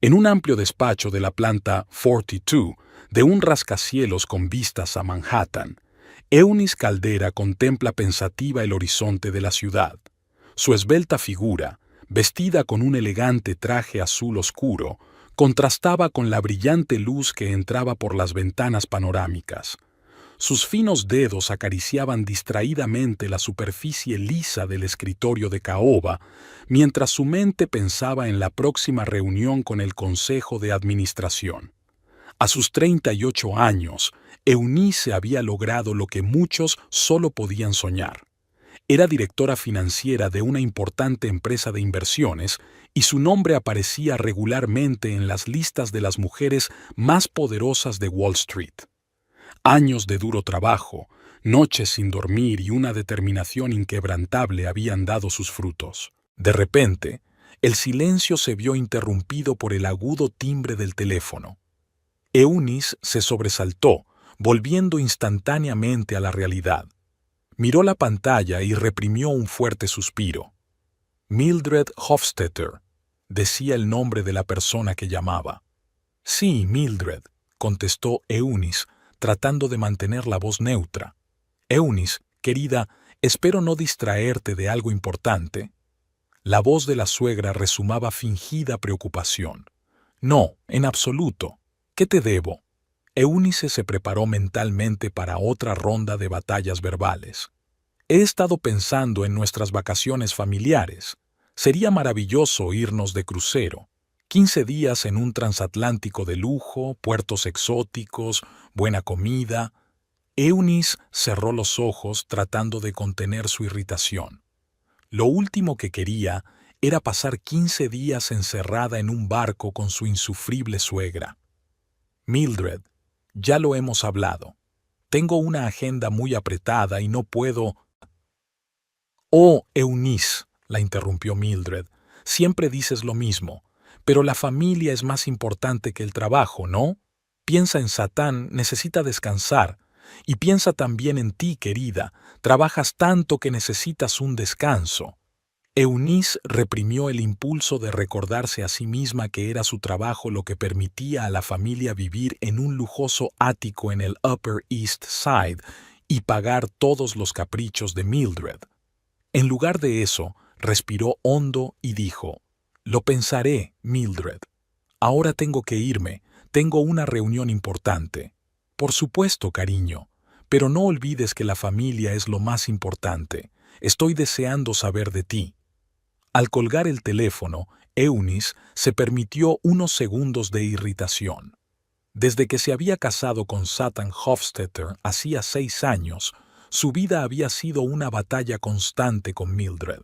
En un amplio despacho de la planta 42 de un rascacielos con vistas a Manhattan, Eunice Caldera contempla pensativa el horizonte de la ciudad. Su esbelta figura, vestida con un elegante traje azul oscuro, contrastaba con la brillante luz que entraba por las ventanas panorámicas. Sus finos dedos acariciaban distraídamente la superficie lisa del escritorio de caoba, mientras su mente pensaba en la próxima reunión con el Consejo de Administración. A sus 38 años, Eunice había logrado lo que muchos solo podían soñar. Era directora financiera de una importante empresa de inversiones y su nombre aparecía regularmente en las listas de las mujeres más poderosas de Wall Street. Años de duro trabajo, noches sin dormir y una determinación inquebrantable habían dado sus frutos. De repente, el silencio se vio interrumpido por el agudo timbre del teléfono. Eunice se sobresaltó, volviendo instantáneamente a la realidad. Miró la pantalla y reprimió un fuerte suspiro. Mildred Hofstetter, decía el nombre de la persona que llamaba. Sí, Mildred, contestó Eunice, tratando de mantener la voz neutra. Eunice, querida, espero no distraerte de algo importante. La voz de la suegra resumaba fingida preocupación. No, en absoluto. ¿Qué te debo? Eunice se preparó mentalmente para otra ronda de batallas verbales. He estado pensando en nuestras vacaciones familiares. Sería maravilloso irnos de crucero. 15 días en un transatlántico de lujo, puertos exóticos, buena comida. Eunice cerró los ojos tratando de contener su irritación. Lo último que quería era pasar 15 días encerrada en un barco con su insufrible suegra. Mildred, ya lo hemos hablado. Tengo una agenda muy apretada y no puedo... Oh, Eunice, la interrumpió Mildred, siempre dices lo mismo. Pero la familia es más importante que el trabajo, ¿no? Piensa en Satán, necesita descansar. Y piensa también en ti, querida. Trabajas tanto que necesitas un descanso. Eunice reprimió el impulso de recordarse a sí misma que era su trabajo lo que permitía a la familia vivir en un lujoso ático en el Upper East Side y pagar todos los caprichos de Mildred. En lugar de eso, respiró hondo y dijo: Lo pensaré, Mildred. Ahora tengo que irme. Tengo una reunión importante. Por supuesto, cariño. Pero no olvides que la familia es lo más importante. Estoy deseando saber de ti. Al colgar el teléfono, Eunice se permitió unos segundos de irritación. Desde que se había casado con Satan Hofstetter hacía 6 años, su vida había sido una batalla constante con Mildred.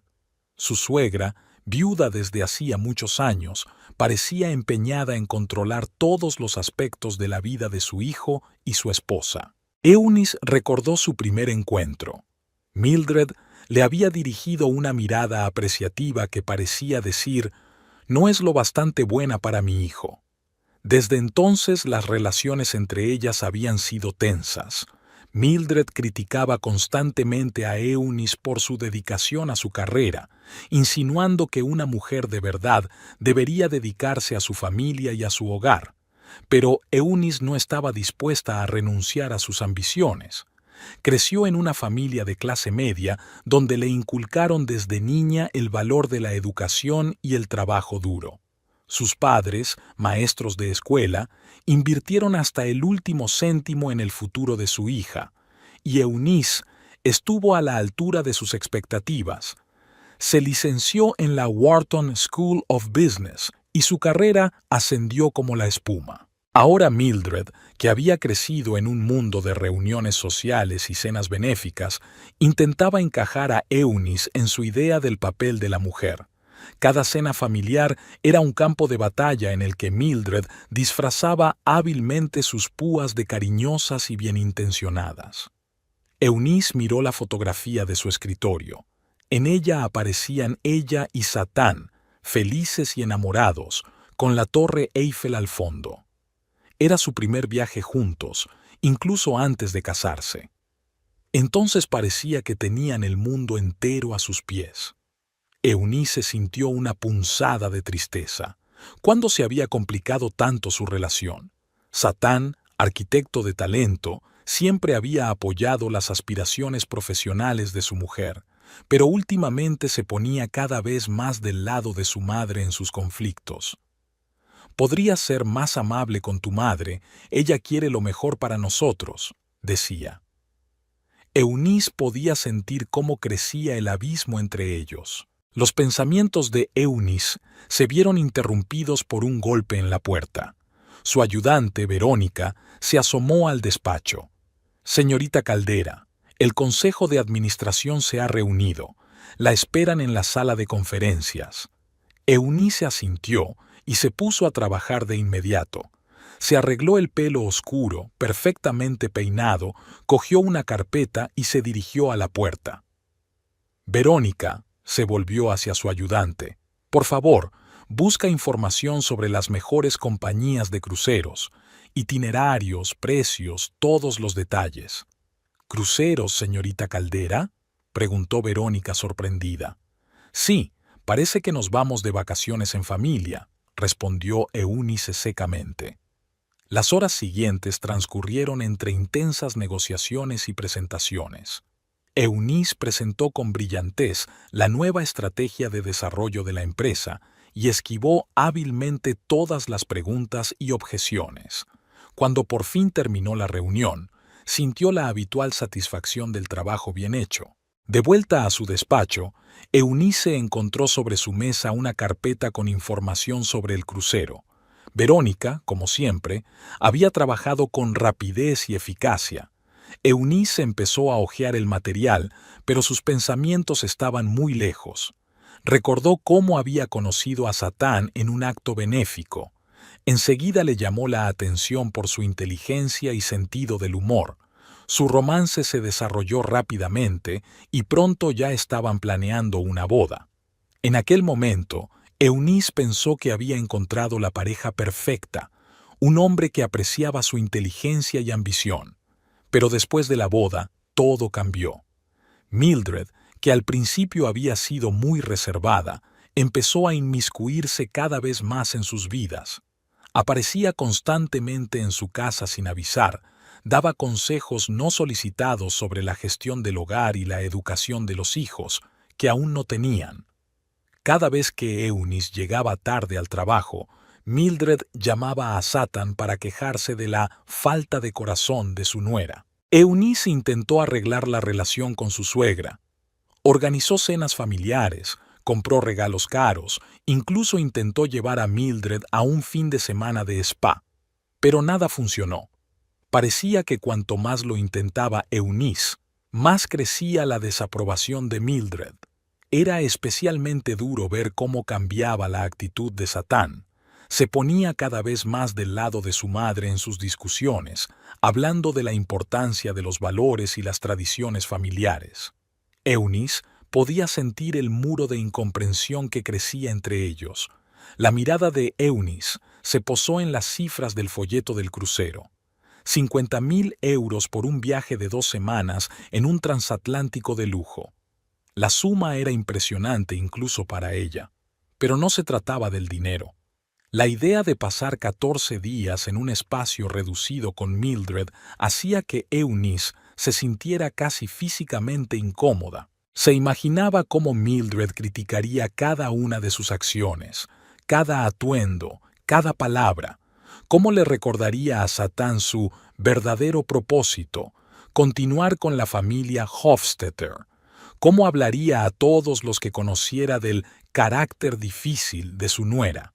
Su suegra, viuda desde hacía muchos años, parecía empeñada en controlar todos los aspectos de la vida de su hijo y su esposa. Eunice recordó su primer encuentro. Mildred le había dirigido una mirada apreciativa que parecía decir: «No es lo bastante buena para mi hijo». Desde entonces las relaciones entre ellas habían sido tensas. Mildred criticaba constantemente a Eunice por su dedicación a su carrera, insinuando que una mujer de verdad debería dedicarse a su familia y a su hogar. Pero Eunice no estaba dispuesta a renunciar a sus ambiciones. Creció en una familia de clase media donde le inculcaron desde niña el valor de la educación y el trabajo duro. Sus padres, maestros de escuela, invirtieron hasta el último céntimo en el futuro de su hija, y Eunice estuvo a la altura de sus expectativas. Se licenció en la Wharton School of Business y su carrera ascendió como la espuma. Ahora Mildred, que había crecido en un mundo de reuniones sociales y cenas benéficas, intentaba encajar a Eunice en su idea del papel de la mujer. Cada cena familiar era un campo de batalla en el que Mildred disfrazaba hábilmente sus púas de cariñosas y bienintencionadas. Eunice miró la fotografía de su escritorio. En ella aparecían ella y Satán, felices y enamorados, con la Torre Eiffel al fondo. Era su primer viaje juntos, incluso antes de casarse. Entonces parecía que tenían el mundo entero a sus pies. Eunice sintió una punzada de tristeza. ¿Cuándo se había complicado tanto su relación? Satán, arquitecto de talento, siempre había apoyado las aspiraciones profesionales de su mujer, pero últimamente se ponía cada vez más del lado de su madre en sus conflictos. «Podrías ser más amable con tu madre, ella quiere lo mejor para nosotros», decía. Eunice podía sentir cómo crecía el abismo entre ellos. Los pensamientos de Eunice se vieron interrumpidos por un golpe en la puerta. Su ayudante, Verónica, se asomó al despacho. «Señorita Caldera, el Consejo de Administración se ha reunido. La esperan en la sala de conferencias». Eunice asintió y se puso a trabajar de inmediato. Se arregló el pelo oscuro, perfectamente peinado, cogió una carpeta y se dirigió a la puerta. «Verónica», se volvió hacia su ayudante, «por favor, busca información sobre las mejores compañías de cruceros, itinerarios, precios, todos los detalles». «¿Cruceros, señorita Caldera?», preguntó Verónica sorprendida. «Sí, parece que nos vamos de vacaciones en familia», respondió Eunice secamente. Las horas siguientes transcurrieron entre intensas negociaciones y presentaciones. Eunice presentó con brillantez la nueva estrategia de desarrollo de la empresa y esquivó hábilmente todas las preguntas y objeciones. Cuando por fin terminó la reunión, sintió la habitual satisfacción del trabajo bien hecho. De vuelta a su despacho, Eunice encontró sobre su mesa una carpeta con información sobre el crucero. Verónica, como siempre, había trabajado con rapidez y eficacia. Eunice empezó a hojear el material, pero sus pensamientos estaban muy lejos. Recordó cómo había conocido a Satán en un acto benéfico. Enseguida le llamó la atención por su inteligencia y sentido del humor. Su romance se desarrolló rápidamente y pronto ya estaban planeando una boda. En aquel momento, Eunice pensó que había encontrado la pareja perfecta, un hombre que apreciaba su inteligencia y ambición. Pero después de la boda, todo cambió. Mildred, que al principio había sido muy reservada, empezó a inmiscuirse cada vez más en sus vidas. Aparecía constantemente en su casa sin avisar, daba consejos no solicitados sobre la gestión del hogar y la educación de los hijos, que aún no tenían. Cada vez que Eunice llegaba tarde al trabajo, Mildred llamaba a Satán para quejarse de la falta de corazón de su nuera. Eunice intentó arreglar la relación con su suegra. Organizó cenas familiares, compró regalos caros, incluso intentó llevar a Mildred a un fin de semana de spa. Pero nada funcionó. Parecía que cuanto más lo intentaba Eunice, más crecía la desaprobación de Mildred. Era especialmente duro ver cómo cambiaba la actitud de Satán. Se ponía cada vez más del lado de su madre en sus discusiones, hablando de la importancia de los valores y las tradiciones familiares. Eunice podía sentir el muro de incomprensión que crecía entre ellos. La mirada de Eunice se posó en las cifras del folleto del crucero. 50.000 euros por un viaje de 2 semanas en un transatlántico de lujo. La suma era impresionante incluso para ella, pero no se trataba del dinero. La idea de pasar 14 días en un espacio reducido con Mildred hacía que Eunice se sintiera casi físicamente incómoda. Se imaginaba cómo Mildred criticaría cada una de sus acciones, cada atuendo, cada palabra, cómo le recordaría a Satán su verdadero propósito, continuar con la familia Hofstetter. ¿Cómo hablaría a todos los que conociera del carácter difícil de su nuera?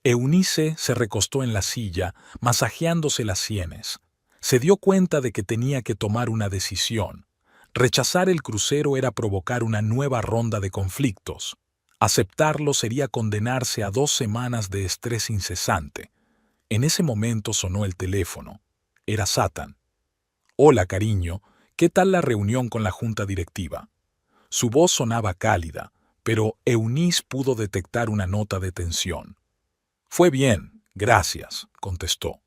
Eunice se recostó en la silla, masajeándose las sienes. Se dio cuenta de que tenía que tomar una decisión. Rechazar el crucero era provocar una nueva ronda de conflictos. Aceptarlo sería condenarse a 2 semanas de estrés incesante. En ese momento sonó el teléfono. Era Satán. «Hola, cariño, ¿qué tal la reunión con la junta directiva?». Su voz sonaba cálida, pero Eunice pudo detectar una nota de tensión. «Fue bien, gracias», contestó.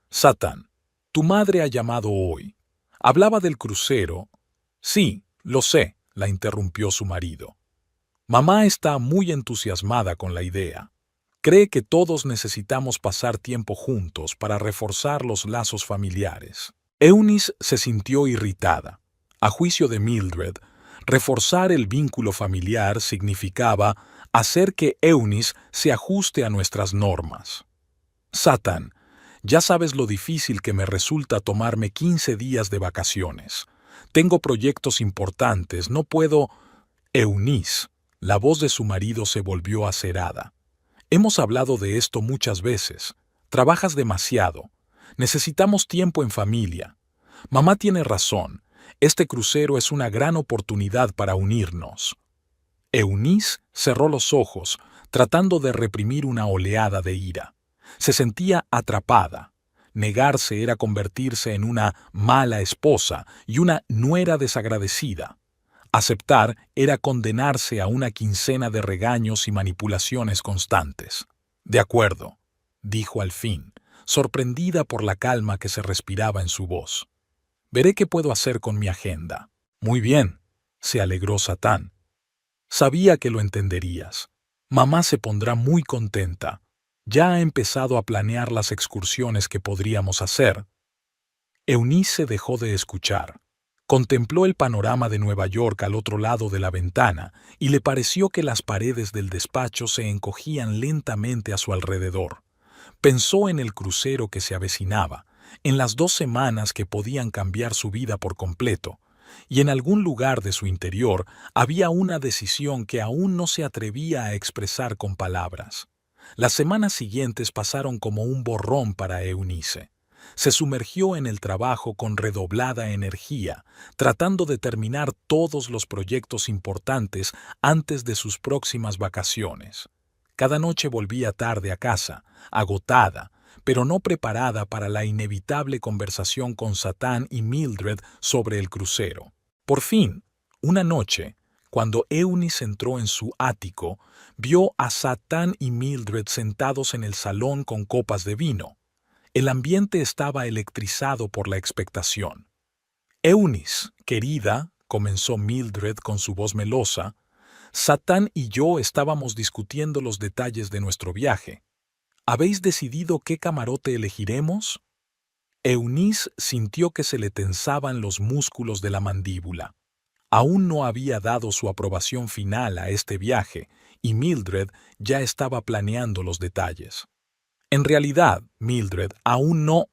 «Satán, tu madre ha llamado hoy. Hablaba del crucero». «Sí, lo sé», la interrumpió su marido. «Mamá está muy entusiasmada con la idea». Cree que todos necesitamos pasar tiempo juntos para reforzar los lazos familiares. Eunice se sintió irritada. A juicio de Mildred, reforzar el vínculo familiar significaba hacer que Eunice se ajuste a nuestras normas. Satán, ya sabes lo difícil que me resulta tomarme 15 días de vacaciones. Tengo proyectos importantes, no puedo... Eunice, la voz de su marido se volvió acerada. Hemos hablado de esto muchas veces. Trabajas demasiado. Necesitamos tiempo en familia. Mamá tiene razón. Este crucero es una gran oportunidad para unirnos. Eunice cerró los ojos, tratando de reprimir una oleada de ira. Se sentía atrapada. Negarse era convertirse en una mala esposa y una nuera desagradecida. Aceptar era condenarse a una quincena de regaños y manipulaciones constantes. De acuerdo, dijo al fin, sorprendida por la calma que se respiraba en su voz. Veré qué puedo hacer con mi agenda. Muy bien, se alegró Satán. Sabía que lo entenderías. Mamá se pondrá muy contenta. Ya ha empezado a planear las excursiones que podríamos hacer. Eunice dejó de escuchar. Contempló el panorama de Nueva York al otro lado de la ventana y le pareció que las paredes del despacho se encogían lentamente a su alrededor. Pensó en el crucero que se avecinaba, en las 2 semanas que podían cambiar su vida por completo, y en algún lugar de su interior había una decisión que aún no se atrevía a expresar con palabras. Las semanas siguientes pasaron como un borrón para Eunice. Se sumergió en el trabajo con redoblada energía, tratando de terminar todos los proyectos importantes antes de sus próximas vacaciones. Cada noche volvía tarde a casa, agotada, pero no preparada para la inevitable conversación con Satán y Mildred sobre el crucero. Por fin, una noche, cuando Eunice entró en su ático, vio a Satán y Mildred sentados en el salón con copas de vino. El ambiente estaba electrizado por la expectación. Eunice, querida, comenzó Mildred con su voz melosa, Satán y yo estábamos discutiendo los detalles de nuestro viaje. ¿Habéis decidido qué camarote elegiremos? Eunice sintió que se le tensaban los músculos de la mandíbula. Aún no había dado su aprobación final a este viaje y Mildred ya estaba planeando los detalles. En realidad, Mildred, aún no.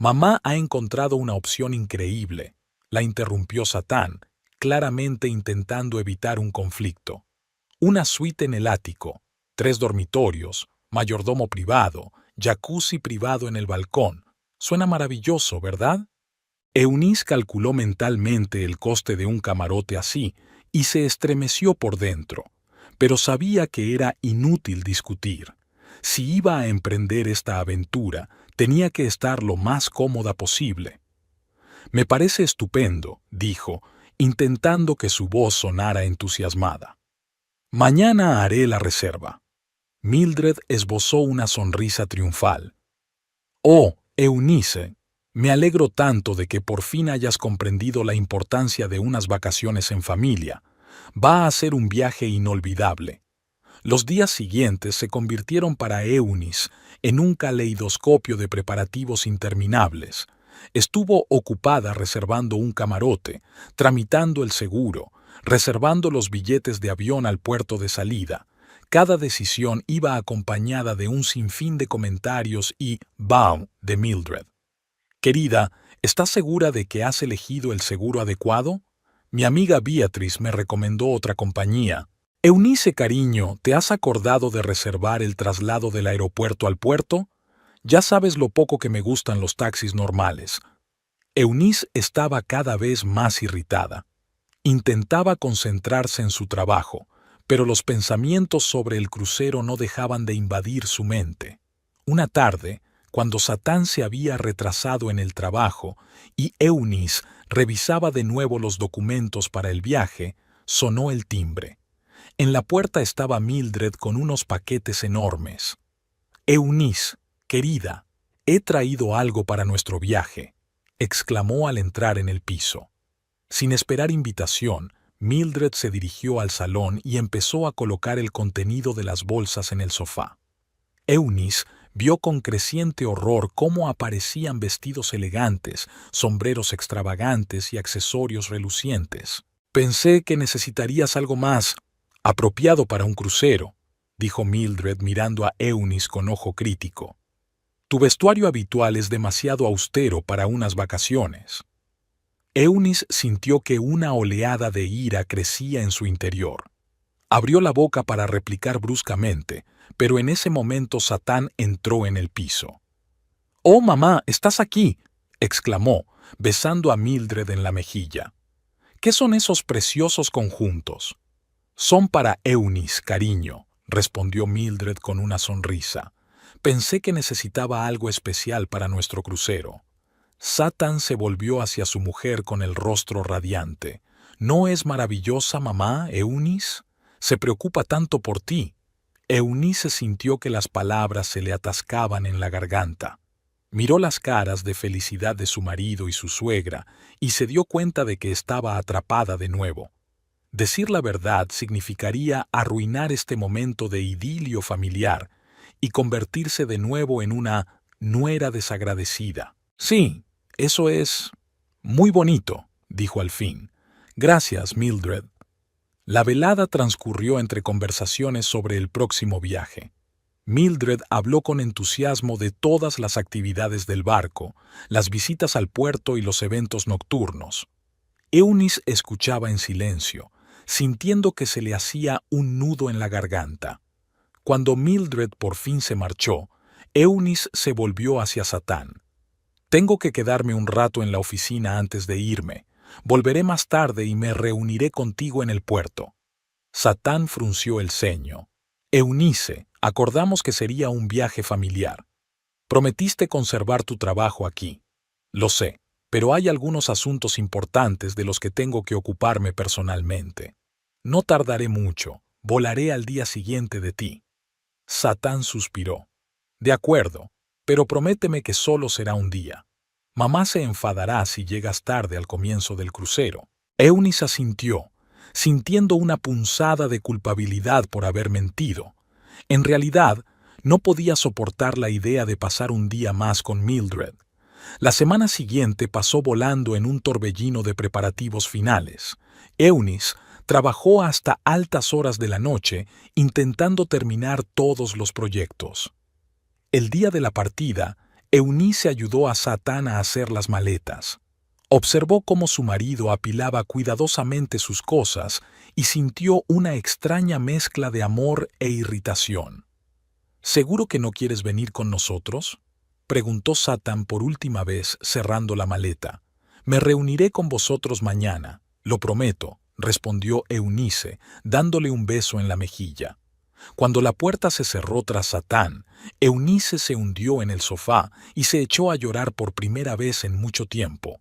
Mamá ha encontrado una opción increíble, la interrumpió Satán, claramente intentando evitar un conflicto. Una suite en el ático, 3 dormitorios, mayordomo privado, jacuzzi privado en el balcón. Suena maravilloso, ¿verdad? Eunice calculó mentalmente el coste de un camarote así y se estremeció por dentro, pero sabía que era inútil discutir. Si iba a emprender esta aventura, tenía que estar lo más cómoda posible. Me parece estupendo, dijo, intentando que su voz sonara entusiasmada. Mañana haré la reserva. Mildred esbozó una sonrisa triunfal. Oh, Eunice, me alegro tanto de que por fin hayas comprendido la importancia de unas vacaciones en familia. Va a ser un viaje inolvidable. Los días siguientes se convirtieron para Eunice en un caleidoscopio de preparativos interminables. Estuvo ocupada reservando un camarote, tramitando el seguro, reservando los billetes de avión al puerto de salida. Cada decisión iba acompañada de un sinfín de comentarios y «Baum» de Mildred. «Querida, ¿estás segura de que has elegido el seguro adecuado? Mi amiga Beatrice me recomendó otra compañía». Eunice, cariño, ¿te has acordado de reservar el traslado del aeropuerto al puerto? Ya sabes lo poco que me gustan los taxis normales. Eunice estaba cada vez más irritada. Intentaba concentrarse en su trabajo, pero los pensamientos sobre el crucero no dejaban de invadir su mente. Una tarde, cuando Satán se había retrasado en el trabajo y Eunice revisaba de nuevo los documentos para el viaje, sonó el timbre. En la puerta estaba Mildred con unos paquetes enormes. «Eunice, querida, he traído algo para nuestro viaje», exclamó al entrar en el piso. Sin esperar invitación, Mildred se dirigió al salón y empezó a colocar el contenido de las bolsas en el sofá. Eunice vio con creciente horror cómo aparecían vestidos elegantes, sombreros extravagantes y accesorios relucientes. «Pensé que necesitarías algo más apropiado para un crucero», dijo Mildred mirando a Eunice con ojo crítico. «Tu vestuario habitual es demasiado austero para unas vacaciones». Eunice sintió que una oleada de ira crecía en su interior. Abrió la boca para replicar bruscamente, pero en ese momento Satán entró en el piso. «¡Oh, mamá, estás aquí!», exclamó, besando a Mildred en la mejilla. «¿Qué son esos preciosos conjuntos?» «Son para Eunice, cariño», respondió Mildred con una sonrisa. «Pensé que necesitaba algo especial para nuestro crucero». Satán se volvió hacia su mujer con el rostro radiante. «¿No es maravillosa, mamá, Eunice? Se preocupa tanto por ti». Eunice sintió que las palabras se le atascaban en la garganta. Miró las caras de felicidad de su marido y su suegra y se dio cuenta de que estaba atrapada de nuevo. Decir la verdad significaría arruinar este momento de idilio familiar y convertirse de nuevo en una nuera desagradecida. «Sí, eso es muy bonito», dijo al fin. «Gracias, Mildred». La velada transcurrió entre conversaciones sobre el próximo viaje. Mildred habló con entusiasmo de todas las actividades del barco, las visitas al puerto y los eventos nocturnos. Eunice escuchaba en silencio, sintiendo que se le hacía un nudo en la garganta. Cuando Mildred por fin se marchó, Eunice se volvió hacia Satán. «Tengo que quedarme un rato en la oficina antes de irme. Volveré más tarde y me reuniré contigo en el puerto». Satán frunció el ceño. «Eunice, acordamos que sería un viaje familiar. Prometiste conservar tu trabajo aquí. Lo sé, pero hay algunos asuntos importantes de los que tengo que ocuparme personalmente. No tardaré mucho, volaré al día siguiente de ti». Satán suspiró. «De acuerdo, pero prométeme que solo será un día. Mamá se enfadará si llegas tarde al comienzo del crucero». Eunice asintió, sintiendo una punzada de culpabilidad por haber mentido. En realidad, no podía soportar la idea de pasar un día más con Mildred. La semana siguiente pasó volando en un torbellino de preparativos finales. Eunice trabajó hasta altas horas de la noche intentando terminar todos los proyectos. El día de la partida, Eunice ayudó a Satán a hacer las maletas. Observó cómo su marido apilaba cuidadosamente sus cosas y sintió una extraña mezcla de amor e irritación. «¿Seguro que no quieres venir con nosotros?», preguntó Satán por última vez cerrando la maleta. «Me reuniré con vosotros mañana, lo prometo», respondió Eunice, dándole un beso en la mejilla. Cuando la puerta se cerró tras Satán, Eunice se hundió en el sofá y se echó a llorar por primera vez en mucho tiempo.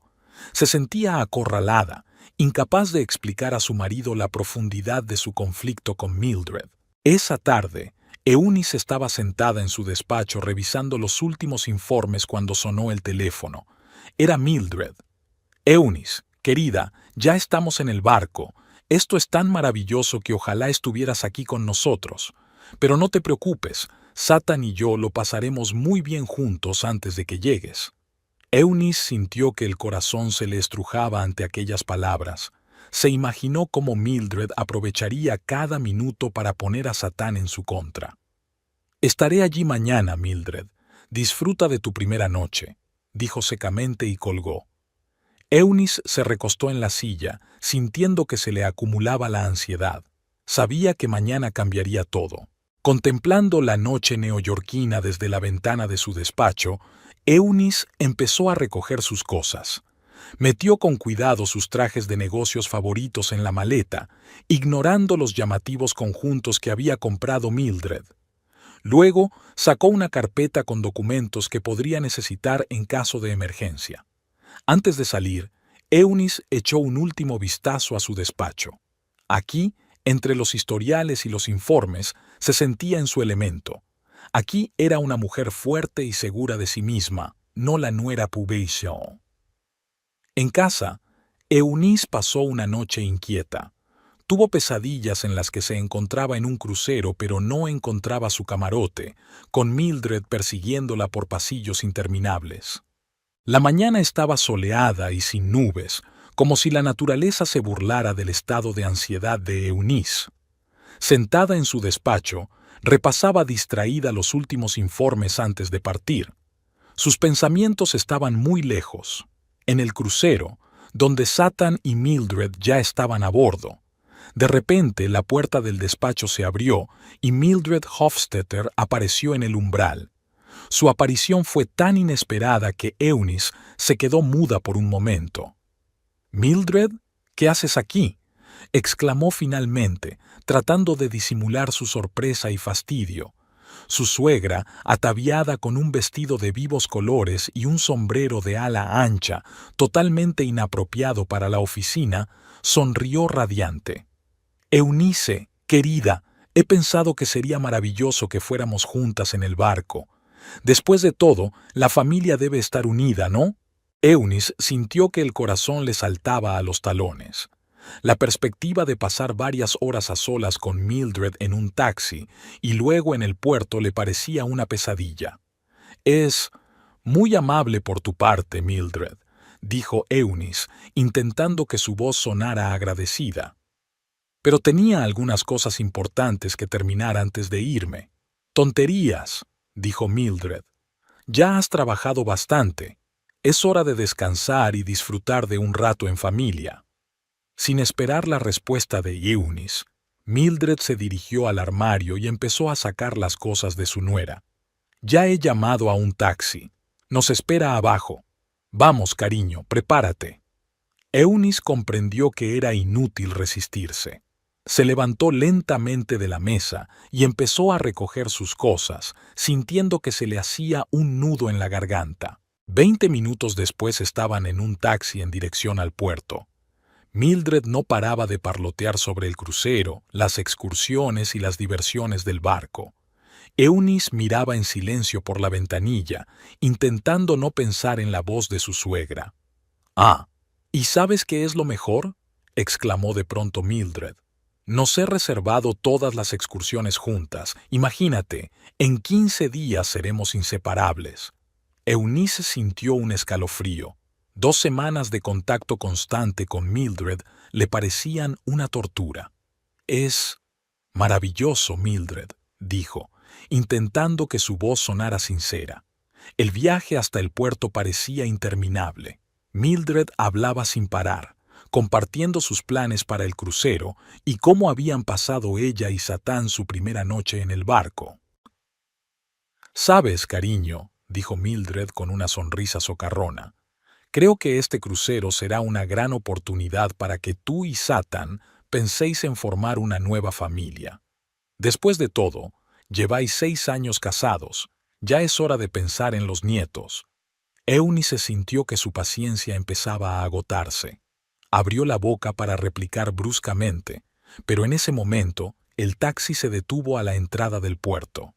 Se sentía acorralada, incapaz de explicar a su marido la profundidad de su conflicto con Mildred. Esa tarde, Eunice estaba sentada en su despacho revisando los últimos informes cuando sonó el teléfono. Era Mildred. «Eunice, querida, ya estamos en el barco. Esto es tan maravilloso que ojalá estuvieras aquí con nosotros. Pero no te preocupes, Satán y yo lo pasaremos muy bien juntos antes de que llegues». Eunice sintió que el corazón se le estrujaba ante aquellas palabras. Se imaginó cómo Mildred aprovecharía cada minuto para poner a Satán en su contra. «Estaré allí mañana, Mildred. Disfruta de tu primera noche», dijo secamente y colgó. Eunice se recostó en la silla, sintiendo que se le acumulaba la ansiedad. Sabía que mañana cambiaría todo. Contemplando la noche neoyorquina desde la ventana de su despacho, Eunice empezó a recoger sus cosas. Metió con cuidado sus trajes de negocios favoritos en la maleta, ignorando los llamativos conjuntos que había comprado Mildred. Luego sacó una carpeta con documentos que podría necesitar en caso de emergencia. Antes de salir, Eunice echó un último vistazo a su despacho. Aquí, entre los historiales y los informes, se sentía en su elemento. Aquí era una mujer fuerte y segura de sí misma, no la nuera Pubation. En casa, Eunice pasó una noche inquieta. Tuvo pesadillas en las que se encontraba en un crucero pero no encontraba su camarote, con Mildred persiguiéndola por pasillos interminables. La mañana estaba soleada y sin nubes, como si la naturaleza se burlara del estado de ansiedad de Eunice. Sentada en su despacho, repasaba distraída los últimos informes antes de partir. Sus pensamientos estaban muy lejos, en el crucero, donde Satan y Mildred ya estaban a bordo. De repente, la puerta del despacho se abrió y Mildred Hofstetter apareció en el umbral. Su aparición fue tan inesperada que Eunice se quedó muda por un momento. «¿Mildred? ¿Qué haces aquí?», exclamó finalmente, tratando de disimular su sorpresa y fastidio. Su suegra, ataviada con un vestido de vivos colores y un sombrero de ala ancha, totalmente inapropiado para la oficina, sonrió radiante. «Eunice, querida, he pensado que sería maravilloso que fuéramos juntas en el barco. Después de todo, la familia debe estar unida, ¿no?». Eunice sintió que el corazón le saltaba a los talones. La perspectiva de pasar varias horas a solas con Mildred en un taxi y luego en el puerto le parecía una pesadilla. «Es muy amable por tu parte, Mildred», dijo Eunice, intentando que su voz sonara agradecida. «Pero tenía algunas cosas importantes que terminar antes de irme». «Tonterías», dijo Mildred. «Ya has trabajado bastante. Es hora de descansar y disfrutar de un rato en familia». Sin esperar la respuesta de Eunice, Mildred se dirigió al armario y empezó a sacar las cosas de su nuera. «Ya he llamado a un taxi. Nos espera abajo. Vamos, cariño, prepárate». Eunice comprendió que era inútil resistirse. Se levantó lentamente de la mesa y empezó a recoger sus cosas, sintiendo que se le hacía un nudo en la garganta. 20 minutos después estaban en un taxi en dirección al puerto. Mildred no paraba de parlotear sobre el crucero, las excursiones y las diversiones del barco. Eunice miraba en silencio por la ventanilla, intentando no pensar en la voz de su suegra. «Ah, ¿y sabes qué es lo mejor?», exclamó de pronto Mildred. «Nos he reservado todas las excursiones juntas. Imagínate, en 15 días seremos inseparables». Eunice sintió un escalofrío. 2 semanas de contacto constante con Mildred le parecían una tortura. «Es maravilloso, Mildred», dijo, intentando que su voz sonara sincera. El viaje hasta el puerto parecía interminable. Mildred hablaba sin parar, compartiendo sus planes para el crucero y cómo habían pasado ella y Satán su primera noche en el barco. «Sabes, cariño», dijo Mildred con una sonrisa socarrona, «creo que este crucero será una gran oportunidad para que tú y Satán penséis en formar una nueva familia. Después de todo, lleváis 6 años casados, ya es hora de pensar en los nietos». Eunice sintió que su paciencia empezaba a agotarse. Abrió la boca para replicar bruscamente, pero en ese momento el taxi se detuvo a la entrada del puerto.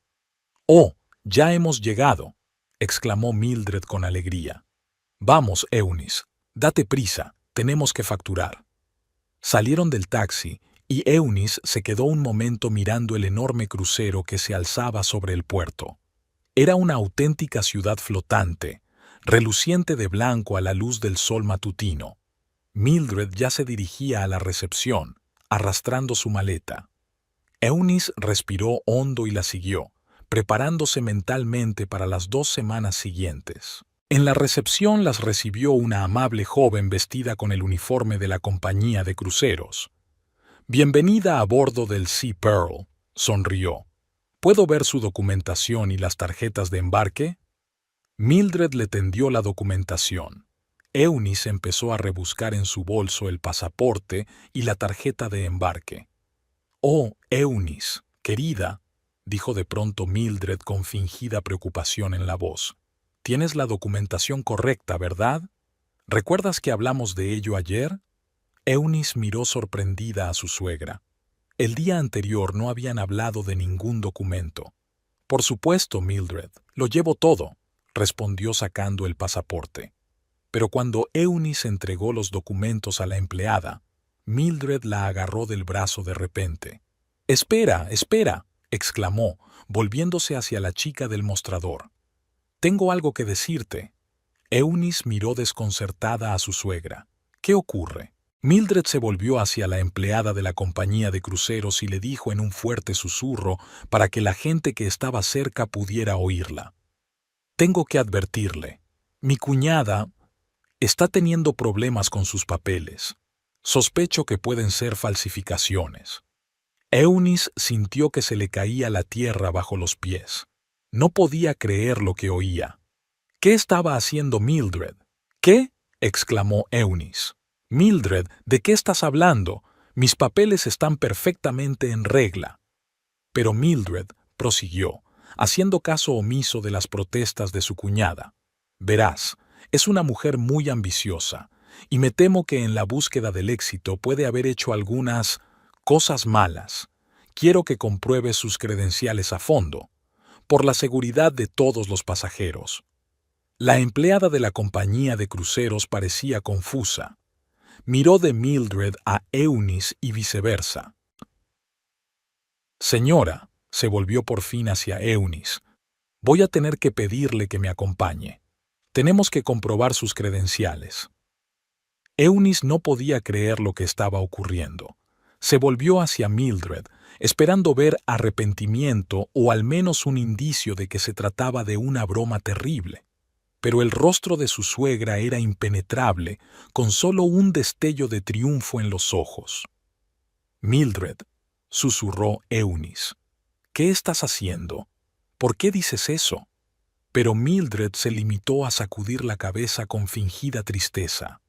«¡Oh, ya hemos llegado!», exclamó Mildred con alegría. «Vamos, Eunice, date prisa, tenemos que facturar». Salieron del taxi y Eunice se quedó un momento mirando el enorme crucero que se alzaba sobre el puerto. Era una auténtica ciudad flotante, reluciente de blanco a la luz del sol matutino. Mildred ya se dirigía a la recepción, arrastrando su maleta. Eunice respiró hondo y la siguió, preparándose mentalmente para las 2 semanas siguientes. En la recepción las recibió una amable joven vestida con el uniforme de la compañía de cruceros. «Bienvenida a bordo del Sea Pearl», sonrió. «¿Puedo ver su documentación y las tarjetas de embarque?». Mildred le tendió la documentación. Eunice empezó a rebuscar en su bolso el pasaporte y la tarjeta de embarque. «Oh, Eunice, querida», dijo de pronto Mildred con fingida preocupación en la voz. «Tienes la documentación correcta, ¿verdad? ¿Recuerdas que hablamos de ello ayer?». Eunice miró sorprendida a su suegra. El día anterior no habían hablado de ningún documento. «Por supuesto, Mildred, lo llevo todo», respondió sacando el pasaporte. Pero cuando Eunice entregó los documentos a la empleada, Mildred la agarró del brazo de repente. «Espera, espera», exclamó, volviéndose hacia la chica del mostrador. «Tengo algo que decirte». Eunice miró desconcertada a su suegra. «¿Qué ocurre?» Mildred se volvió hacia la empleada de la compañía de cruceros y le dijo en un fuerte susurro para que la gente que estaba cerca pudiera oírla. «Tengo que advertirle. Mi cuñada está teniendo problemas con sus papeles. Sospecho que pueden ser falsificaciones». Eunice sintió que se le caía la tierra bajo los pies. No podía creer lo que oía. ¿Qué estaba haciendo Mildred? ¿Qué? Exclamó Eunice. Mildred, ¿de qué estás hablando? Mis papeles están perfectamente en regla. Pero Mildred prosiguió, haciendo caso omiso de las protestas de su cuñada. Verás, es una mujer muy ambiciosa, y me temo que en la búsqueda del éxito puede haber hecho algunas cosas malas. Quiero que compruebes sus credenciales a fondo, por la seguridad de todos los pasajeros. La empleada de la compañía de cruceros parecía confusa. Miró de Mildred a Eunice y viceversa. «Señora», se volvió por fin hacia Eunice, «voy a tener que pedirle que me acompañe. Tenemos que comprobar sus credenciales». Eunice no podía creer lo que estaba ocurriendo. Se volvió hacia Mildred, esperando ver arrepentimiento o al menos un indicio de que se trataba de una broma terrible. Pero el rostro de su suegra era impenetrable, con solo un destello de triunfo en los ojos. «Mildred», susurró Eunice, «¿qué estás haciendo? ¿Por qué dices eso?» Pero Mildred se limitó a sacudir la cabeza con fingida tristeza.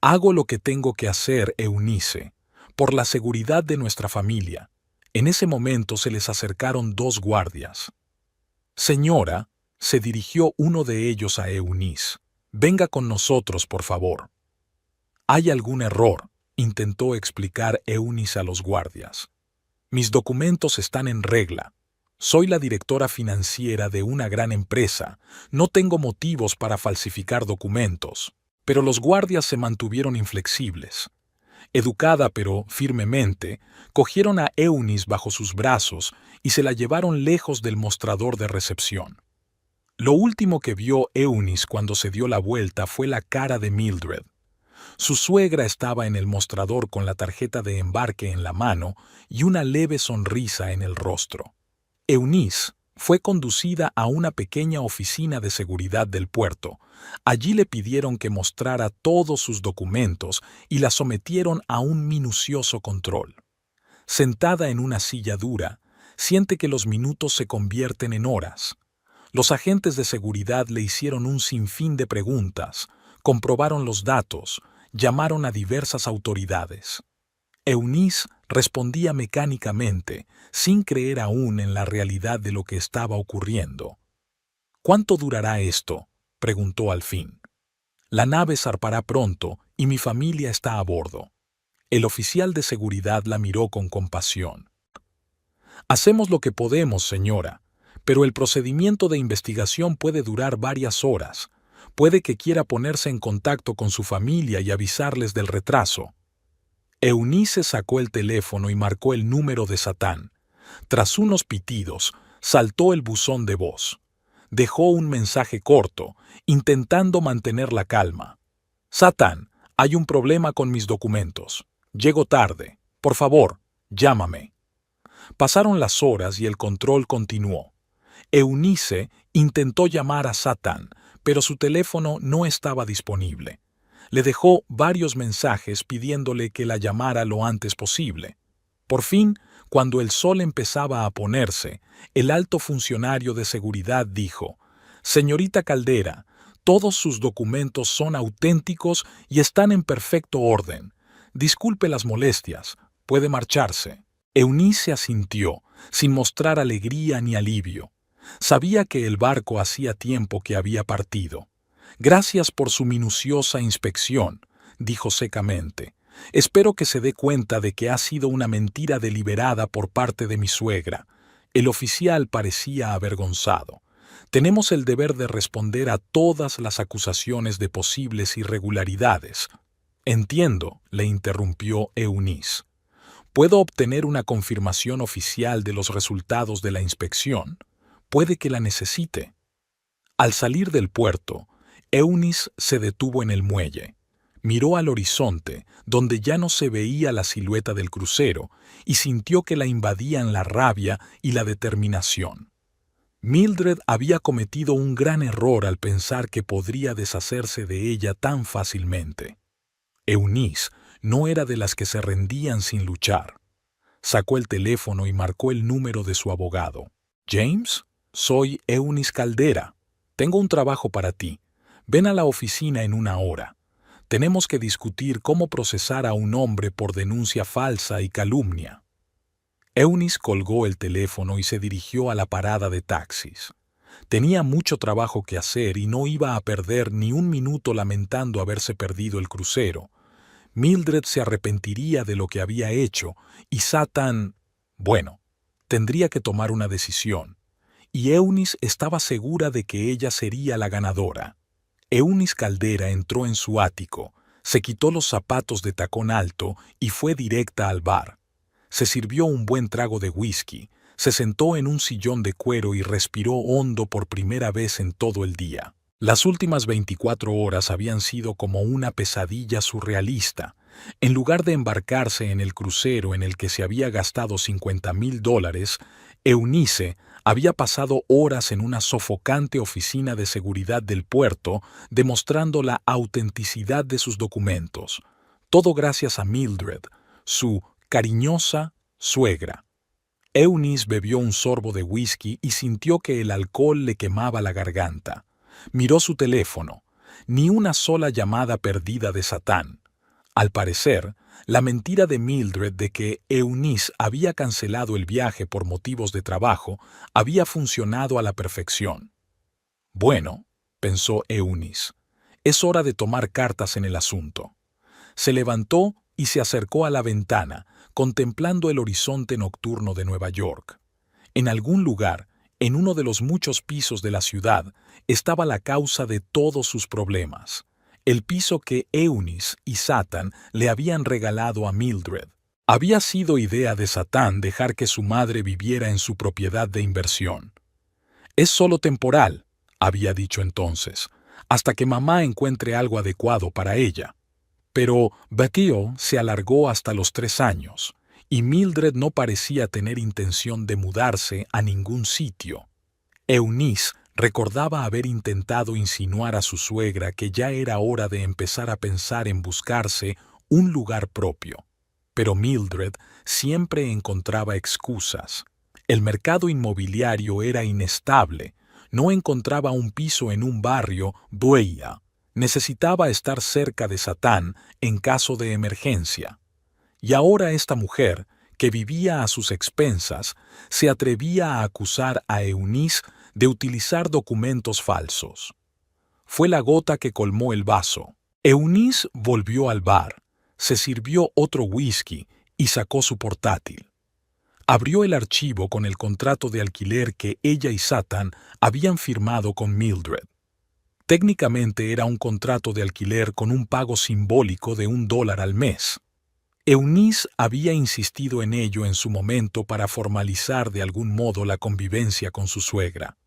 «Hago lo que tengo que hacer, Eunice, por la seguridad de nuestra familia». En ese momento se les acercaron dos guardias. «Señora», se dirigió uno de ellos a Eunice, «venga con nosotros, por favor». «Hay algún error», intentó explicar Eunice a los guardias. «Mis documentos están en regla. Soy la directora financiera de una gran empresa. No tengo motivos para falsificar documentos». Pero los guardias se mantuvieron inflexibles. Educada pero firmemente, cogieron a Eunice bajo sus brazos y se la llevaron lejos del mostrador de recepción. Lo último que vio Eunice cuando se dio la vuelta fue la cara de Mildred. Su suegra estaba en el mostrador con la tarjeta de embarque en la mano y una leve sonrisa en el rostro. Eunice fue conducida a una pequeña oficina de seguridad del puerto. Allí le pidieron que mostrara todos sus documentos y la sometieron a un minucioso control. Sentada en una silla dura, siente que los minutos se convierten en horas. Los agentes de seguridad le hicieron un sinfín de preguntas, comprobaron los datos, llamaron a diversas autoridades. Eunice respondía mecánicamente, sin creer aún en la realidad de lo que estaba ocurriendo. «¿Cuánto durará esto?», preguntó al fin. «La nave zarpará pronto y mi familia está a bordo». El oficial de seguridad la miró con compasión. «Hacemos lo que podemos, señora, pero el procedimiento de investigación puede durar varias horas. Puede que quiera ponerse en contacto con su familia y avisarles del retraso». Eunice sacó el teléfono y marcó el número de Satán. Tras unos pitidos, saltó el buzón de voz. Dejó un mensaje corto, intentando mantener la calma. «Satán, hay un problema con mis documentos. Llego tarde. Por favor, llámame». Pasaron las horas y el control continuó. Eunice intentó llamar a Satán, pero su teléfono no estaba disponible. Le dejó varios mensajes pidiéndole que la llamara lo antes posible. Por fin, cuando el sol empezaba a ponerse, el alto funcionario de seguridad dijo: «Señorita Caldera, todos sus documentos son auténticos y están en perfecto orden. Disculpe las molestias, puede marcharse». Eunice asintió, sin mostrar alegría ni alivio. Sabía que el barco hacía tiempo que había partido. «Gracias por su minuciosa inspección», dijo secamente. «Espero que se dé cuenta de que ha sido una mentira deliberada por parte de mi suegra». El oficial parecía avergonzado. «Tenemos el deber de responder a todas las acusaciones de posibles irregularidades». Entiendo, le interrumpió Eunice. Puedo obtener una confirmación oficial de los resultados de la inspección. Puede que la necesite. Al salir del puerto, Eunice se detuvo en el muelle. Miró al horizonte, donde ya no se veía la silueta del crucero, y sintió que la invadían la rabia y la determinación. Mildred había cometido un gran error al pensar que podría deshacerse de ella tan fácilmente. Eunice no era de las que se rendían sin luchar. Sacó el teléfono y marcó el número de su abogado. «James, soy Eunice Caldera. Tengo un trabajo para ti. Ven a la oficina en 1 hora. Tenemos que discutir cómo procesar a un hombre por denuncia falsa y calumnia». Eunice colgó el teléfono y se dirigió a la parada de taxis. Tenía mucho trabajo que hacer y no iba a perder ni un minuto lamentando haberse perdido el crucero. Mildred se arrepentiría de lo que había hecho y Satan, bueno, tendría que tomar una decisión. Y Eunice estaba segura de que ella sería la ganadora. Eunice Caldera entró en su ático, se quitó los zapatos de tacón alto y fue directa al bar. Se sirvió un buen trago de whisky, se sentó en un sillón de cuero y respiró hondo por primera vez en todo el día. Las últimas 24 horas habían sido como una pesadilla surrealista. En lugar de embarcarse en el crucero en el que se había gastado $50,000, Eunice había pasado horas en una sofocante oficina de seguridad del puerto, demostrando la autenticidad de sus documentos. Todo gracias a Mildred, su cariñosa suegra. Eunice bebió un sorbo de whisky y sintió que el alcohol le quemaba la garganta. Miró su teléfono. Ni una sola llamada perdida de Satán. Al parecer, la mentira de Mildred de que Eunice había cancelado el viaje por motivos de trabajo había funcionado a la perfección. Bueno, pensó Eunice, es hora de tomar cartas en el asunto. Se levantó y se acercó a la ventana, contemplando el horizonte nocturno de Nueva York. En algún lugar, en uno de los muchos pisos de la ciudad, estaba la causa de todos sus problemas. El piso que Eunice y Satan le habían regalado a Mildred. Había sido idea de Satán dejar que su madre viviera en su propiedad de inversión. «Es solo temporal», había dicho entonces, «hasta que mamá encuentre algo adecuado para ella». Pero Bakio se alargó hasta los 3 años, y Mildred no parecía tener intención de mudarse a ningún sitio. Eunice recordaba haber intentado insinuar a su suegra que ya era hora de empezar a pensar en buscarse un lugar propio. Pero Mildred siempre encontraba excusas. El mercado inmobiliario era inestable, no encontraba un piso en un barrio buena. Necesitaba estar cerca de Satán en caso de emergencia. Y ahora esta mujer, que vivía a sus expensas, se atrevía a acusar a Eunice de utilizar documentos falsos. Fue la gota que colmó el vaso. Eunice volvió al bar, se sirvió otro whisky y sacó su portátil. Abrió el archivo con el contrato de alquiler que ella y Satan habían firmado con Mildred. Técnicamente era un contrato de alquiler con un pago simbólico de $1 al mes. Eunice había insistido en ello en su momento para formalizar de algún modo la convivencia con su suegra.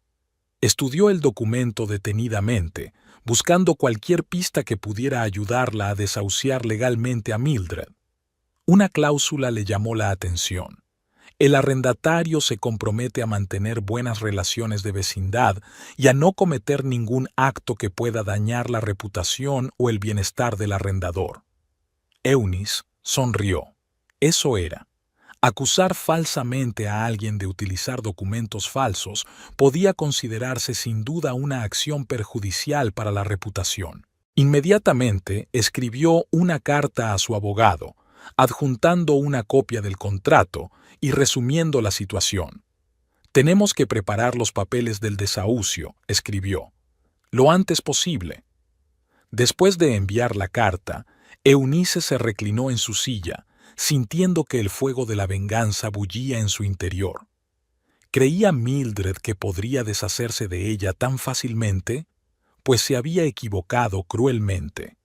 Estudió el documento detenidamente, buscando cualquier pista que pudiera ayudarla a desahuciar legalmente a Mildred. Una cláusula le llamó la atención. El arrendatario se compromete a mantener buenas relaciones de vecindad y a no cometer ningún acto que pueda dañar la reputación o el bienestar del arrendador. Eunice sonrió. Eso era. Acusar falsamente a alguien de utilizar documentos falsos podía considerarse sin duda una acción perjudicial para la reputación. Inmediatamente escribió una carta a su abogado, adjuntando una copia del contrato y resumiendo la situación. «Tenemos que preparar los papeles del desahucio», escribió, «lo antes posible». Después de enviar la carta, Eunice se reclinó en su silla, sintiendo que el fuego de la venganza bullía en su interior. ¿Creía Mildred que podría deshacerse de ella tan fácilmente? Pues se había equivocado cruelmente.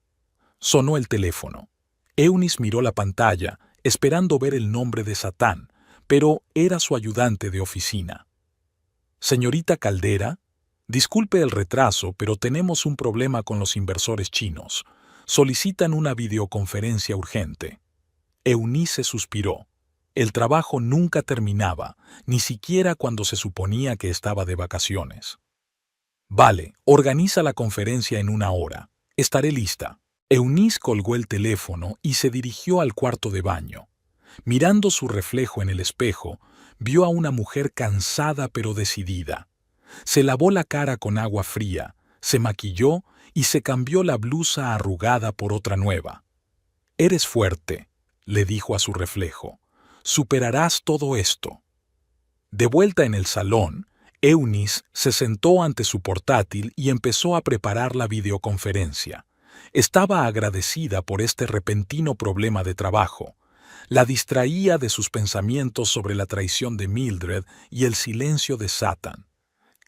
Sonó el teléfono. Eunice miró la pantalla, esperando ver el nombre de Satán, pero era su ayudante de oficina. Señorita Caldera, disculpe el retraso, pero tenemos un problema con los inversores chinos. Solicitan una videoconferencia urgente. Eunice suspiró. El trabajo nunca terminaba, ni siquiera cuando se suponía que estaba de vacaciones. Vale, organiza la conferencia en 1 hora. Estaré lista. Eunice colgó el teléfono y se dirigió al cuarto de baño. Mirando su reflejo en el espejo, vio a una mujer cansada pero decidida. Se lavó la cara con agua fría, se maquilló y se cambió la blusa arrugada por otra nueva. «Eres fuerte», le dijo a su reflejo. «Superarás todo esto». De vuelta en el salón, Eunice se sentó ante su portátil y empezó a preparar la videoconferencia. Estaba agradecida por este repentino problema de trabajo. La distraía de sus pensamientos sobre la traición de Mildred y el silencio de Satán.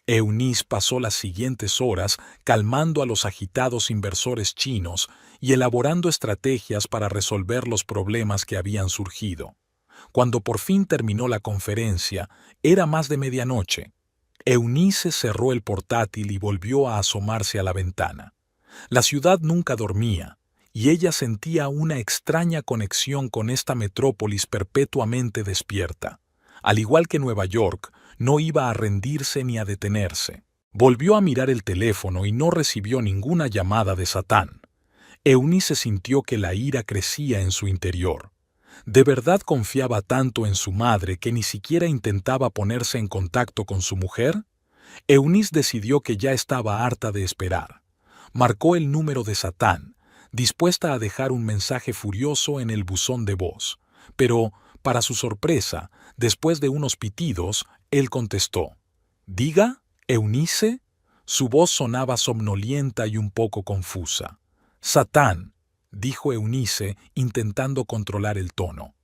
Eunice pasó las siguientes horas calmando a los agitados inversores chinos y elaborando estrategias para resolver los problemas que habían surgido. Cuando por fin terminó la conferencia, era más de medianoche. Eunice cerró el portátil y volvió a asomarse a la ventana. La ciudad nunca dormía, y ella sentía una extraña conexión con esta metrópolis perpetuamente despierta. Al igual que Nueva York, no iba a rendirse ni a detenerse. Volvió a mirar el teléfono y no recibió ninguna llamada de Satán. Eunice sintió que la ira crecía en su interior. ¿De verdad confiaba tanto en su madre que ni siquiera intentaba ponerse en contacto con su mujer? Eunice decidió que ya estaba harta de esperar. Marcó el número de Satán, dispuesta a dejar un mensaje furioso en el buzón de voz. Pero, para su sorpresa, después de unos pitidos, él contestó. «¿Diga, Eunice?» Su voz sonaba somnolienta y un poco confusa. «Satán», dijo Eunice, intentando controlar el tono.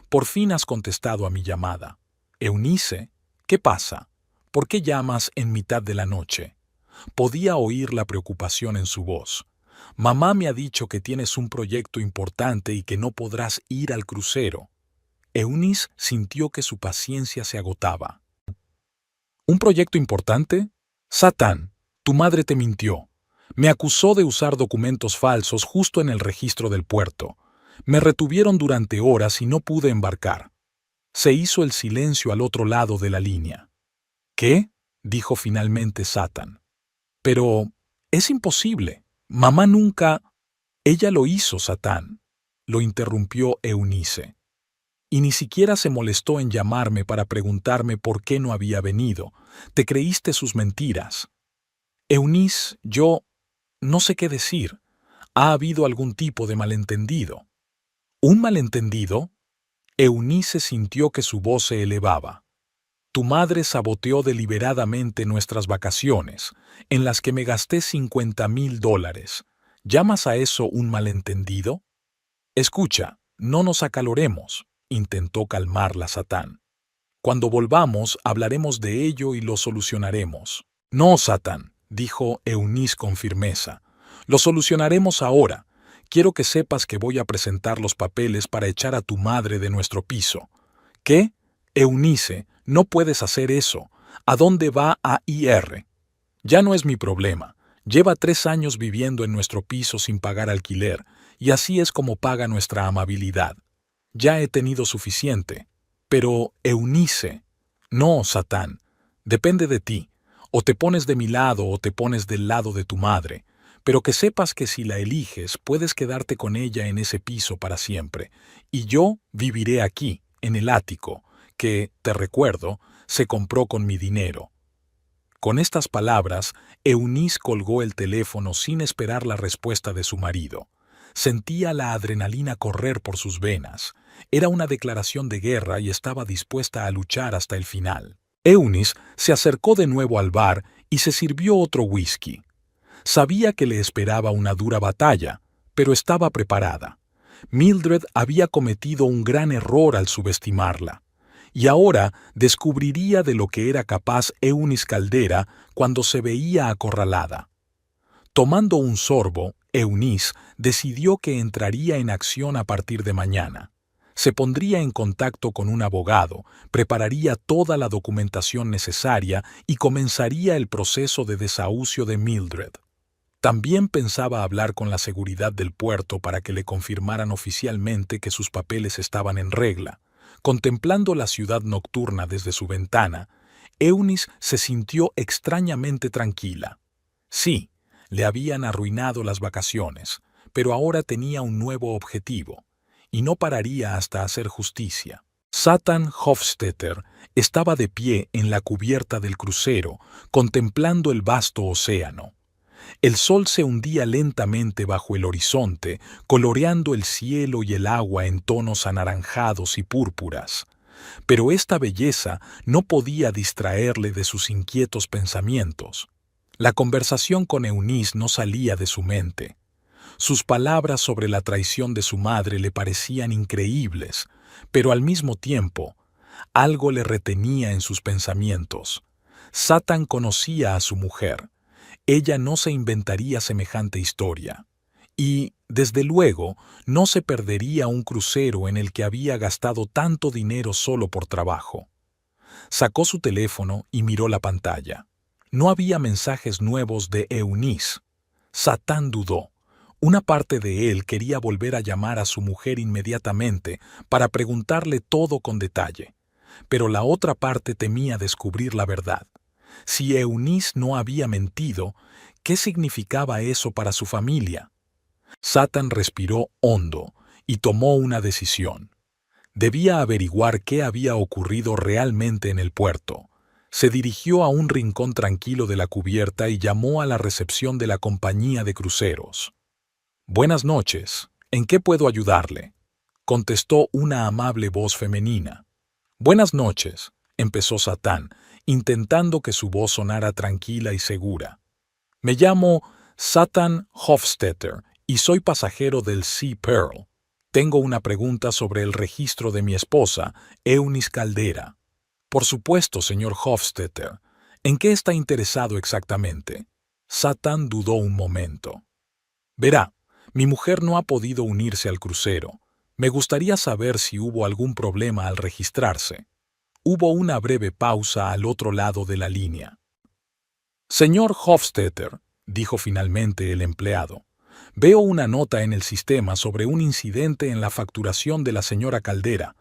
«Por fin has contestado a mi llamada». «Eunice, ¿qué pasa? ¿Por qué llamas en mitad de la noche?» Podía oír la preocupación en su voz. «Mamá me ha dicho que tienes un proyecto importante y que no podrás ir al crucero». Eunice sintió que su paciencia se agotaba. ¿Un proyecto importante? Satán, tu madre te mintió. Me acusó de usar documentos falsos justo en el registro del puerto. Me retuvieron durante horas y no pude embarcar. Se hizo el silencio al otro lado de la línea. ¿Qué? Dijo finalmente Satán. Pero es imposible. Mamá nunca... Ella lo hizo, Satán, lo interrumpió Eunice. Y ni siquiera se molestó en llamarme para preguntarme por qué no había venido. Te creíste sus mentiras. Eunice, yo no sé qué decir. Ha habido algún tipo de malentendido. ¿Un malentendido? Eunice sintió que su voz se elevaba. Tu madre saboteó deliberadamente nuestras vacaciones, en las que me gasté $50,000. ¿Llamas a eso un malentendido? Escucha, no nos acaloremos, intentó calmarla Satán. Cuando volvamos, hablaremos de ello y lo solucionaremos. No, Satán, dijo Eunice con firmeza. Lo solucionaremos ahora. Quiero que sepas que voy a presentar los papeles para echar a tu madre de nuestro piso. ¿Qué? Eunice, no puedes hacer eso. ¿A dónde va AIR? Ya no es mi problema. Lleva 3 años viviendo en nuestro piso sin pagar alquiler, y así es como paga nuestra amabilidad. Ya he tenido suficiente. Pero, Eunice, no, Satán, depende de ti. O te pones de mi lado o te pones del lado de tu madre. Pero que sepas que si la eliges, puedes quedarte con ella en ese piso para siempre. Y yo viviré aquí, en el ático, que, te recuerdo, se compró con mi dinero. Con estas palabras, Eunice colgó el teléfono sin esperar la respuesta de su marido. Sentía la adrenalina correr por sus venas. Era una declaración de guerra y estaba dispuesta a luchar hasta el final. Eunice se acercó de nuevo al bar y se sirvió otro whisky. Sabía que le esperaba una dura batalla, pero estaba preparada. Mildred había cometido un gran error al subestimarla. Y ahora descubriría de lo que era capaz Eunice Caldera cuando se veía acorralada. Tomando un sorbo, Eunice decidió que entraría en acción a partir de mañana. Se pondría en contacto con un abogado, prepararía toda la documentación necesaria y comenzaría el proceso de desahucio de Mildred. También pensaba hablar con la seguridad del puerto para que le confirmaran oficialmente que sus papeles estaban en regla. Contemplando la ciudad nocturna desde su ventana, Eunice se sintió extrañamente tranquila. Sí, le habían arruinado las vacaciones, pero ahora tenía un nuevo objetivo, y no pararía hasta hacer justicia. Satan Hofstetter estaba de pie en la cubierta del crucero, contemplando el vasto océano. El sol se hundía lentamente bajo el horizonte, coloreando el cielo y el agua en tonos anaranjados y púrpuras. Pero esta belleza no podía distraerle de sus inquietos pensamientos. La conversación con Eunice no salía de su mente. Sus palabras sobre la traición de su madre le parecían increíbles, pero al mismo tiempo, algo le retenía en sus pensamientos. Satan conocía a su mujer. Ella no se inventaría semejante historia. Y, desde luego, no se perdería un crucero en el que había gastado tanto dinero solo por trabajo. Sacó su teléfono y miró la pantalla. No había mensajes nuevos de Eunice. Satan dudó. Una parte de él quería volver a llamar a su mujer inmediatamente para preguntarle todo con detalle, pero la otra parte temía descubrir la verdad. Si Eunice no había mentido, ¿qué significaba eso para su familia? Satan respiró hondo y tomó una decisión. Debía averiguar qué había ocurrido realmente en el puerto. Se dirigió a un rincón tranquilo de la cubierta y llamó a la recepción de la compañía de cruceros. «Buenas noches. ¿En qué puedo ayudarle?», contestó una amable voz femenina. «Buenas noches», empezó Satan, intentando que su voz sonara tranquila y segura. «Me llamo Satan Hofstetter y soy pasajero del Sea Pearl. Tengo una pregunta sobre el registro de mi esposa, Eunice Caldera». «Por supuesto, señor Hofstetter. ¿En qué está interesado exactamente?». Satan dudó un momento. «Verá, mi mujer no ha podido unirse al crucero. Me gustaría saber si hubo algún problema al registrarse». Hubo una breve pausa al otro lado de la línea. «Señor Hofstetter», dijo finalmente el empleado, «veo una nota en el sistema sobre un incidente en la facturación de la señora Caldera,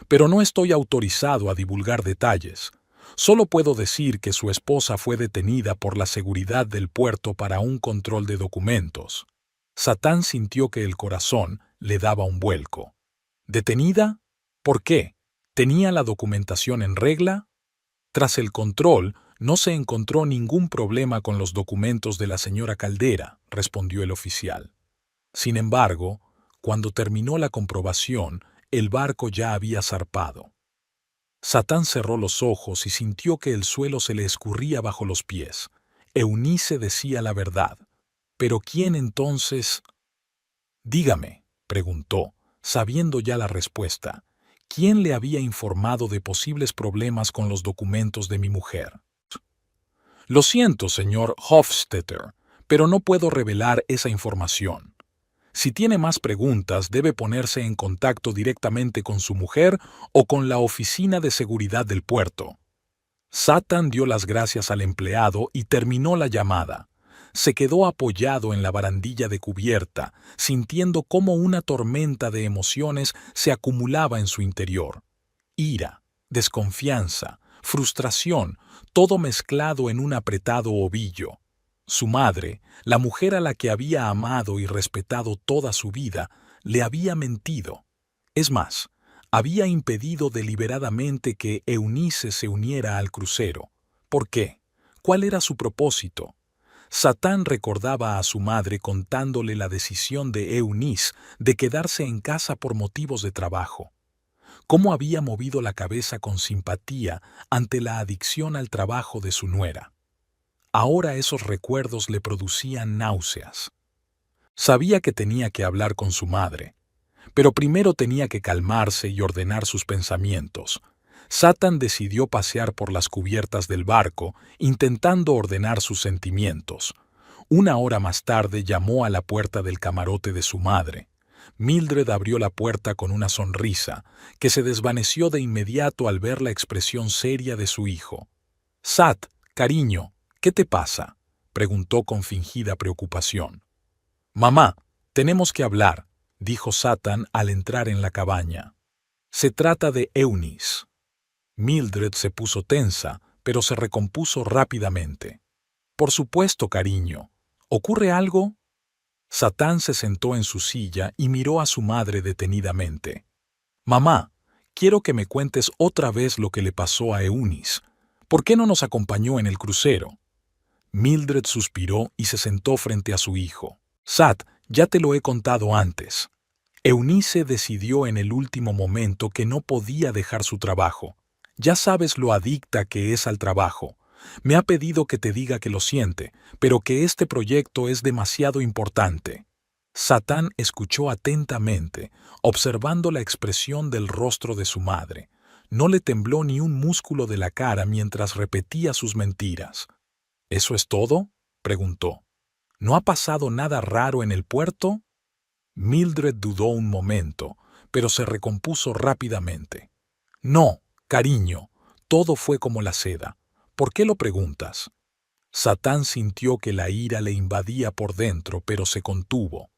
pero no estoy autorizado a divulgar detalles. Solo puedo decir que su esposa fue detenida por la seguridad del puerto para un control de documentos». Satan sintió que el corazón le daba un vuelco. ¿Detenida? ¿Por qué? ¿Tenía la documentación en regla? Tras el control, no se encontró ningún problema con los documentos de la señora Caldera, respondió el oficial. Sin embargo, cuando terminó la comprobación, el barco ya había zarpado. Satan cerró los ojos y sintió que el suelo se le escurría bajo los pies. Eunice decía la verdad. ¿Pero quién entonces? «Dígame», preguntó, sabiendo ya la respuesta. ¿Quién le había informado de posibles problemas con los documentos de mi mujer? «Lo siento, señor Hofstetter, pero no puedo revelar esa información. Si tiene más preguntas, debe ponerse en contacto directamente con su mujer o con la oficina de seguridad del puerto». Satan dio las gracias al empleado y terminó la llamada. Se quedó apoyado en la barandilla de cubierta, sintiendo cómo una tormenta de emociones se acumulaba en su interior. Ira, desconfianza, frustración, todo mezclado en un apretado ovillo. Su madre, la mujer a la que había amado y respetado toda su vida, le había mentido. Es más, había impedido deliberadamente que Eunice se uniera al crucero. ¿Por qué? ¿Cuál era su propósito? Satan recordaba a su madre contándole la decisión de Eunice de quedarse en casa por motivos de trabajo. Cómo había movido la cabeza con simpatía ante la adicción al trabajo de su nuera. Ahora esos recuerdos le producían náuseas. Sabía que tenía que hablar con su madre, pero primero tenía que calmarse y ordenar sus pensamientos. Satan decidió pasear por las cubiertas del barco, intentando ordenar sus sentimientos. Una hora más tarde llamó a la puerta del camarote de su madre. Mildred abrió la puerta con una sonrisa, que se desvaneció de inmediato al ver la expresión seria de su hijo. «Sat, cariño, ¿qué te pasa?», preguntó con fingida preocupación. «Mamá, tenemos que hablar», dijo Satan al entrar en la cabaña. «Se trata de Eunice». Mildred se puso tensa, pero se recompuso rápidamente. «Por supuesto, cariño. ¿Ocurre algo?». Satán se sentó en su silla y miró a su madre detenidamente. «Mamá, quiero que me cuentes otra vez lo que le pasó a Eunice. ¿Por qué no nos acompañó en el crucero?». Mildred suspiró y se sentó frente a su hijo. «Sat, ya te lo he contado antes. Eunice decidió en el último momento que no podía dejar su trabajo. Ya sabes lo adicta que es al trabajo. Me ha pedido que te diga que lo siente, pero que este proyecto es demasiado importante». Satán escuchó atentamente, observando la expresión del rostro de su madre. No le tembló ni un músculo de la cara mientras repetía sus mentiras. «¿Eso es todo?», preguntó. «¿No ha pasado nada raro en el puerto?». Mildred dudó un momento, pero se recompuso rápidamente. «No, cariño, todo fue como la seda. ¿Por qué lo preguntas?». Satán sintió que la ira le invadía por dentro, pero se contuvo.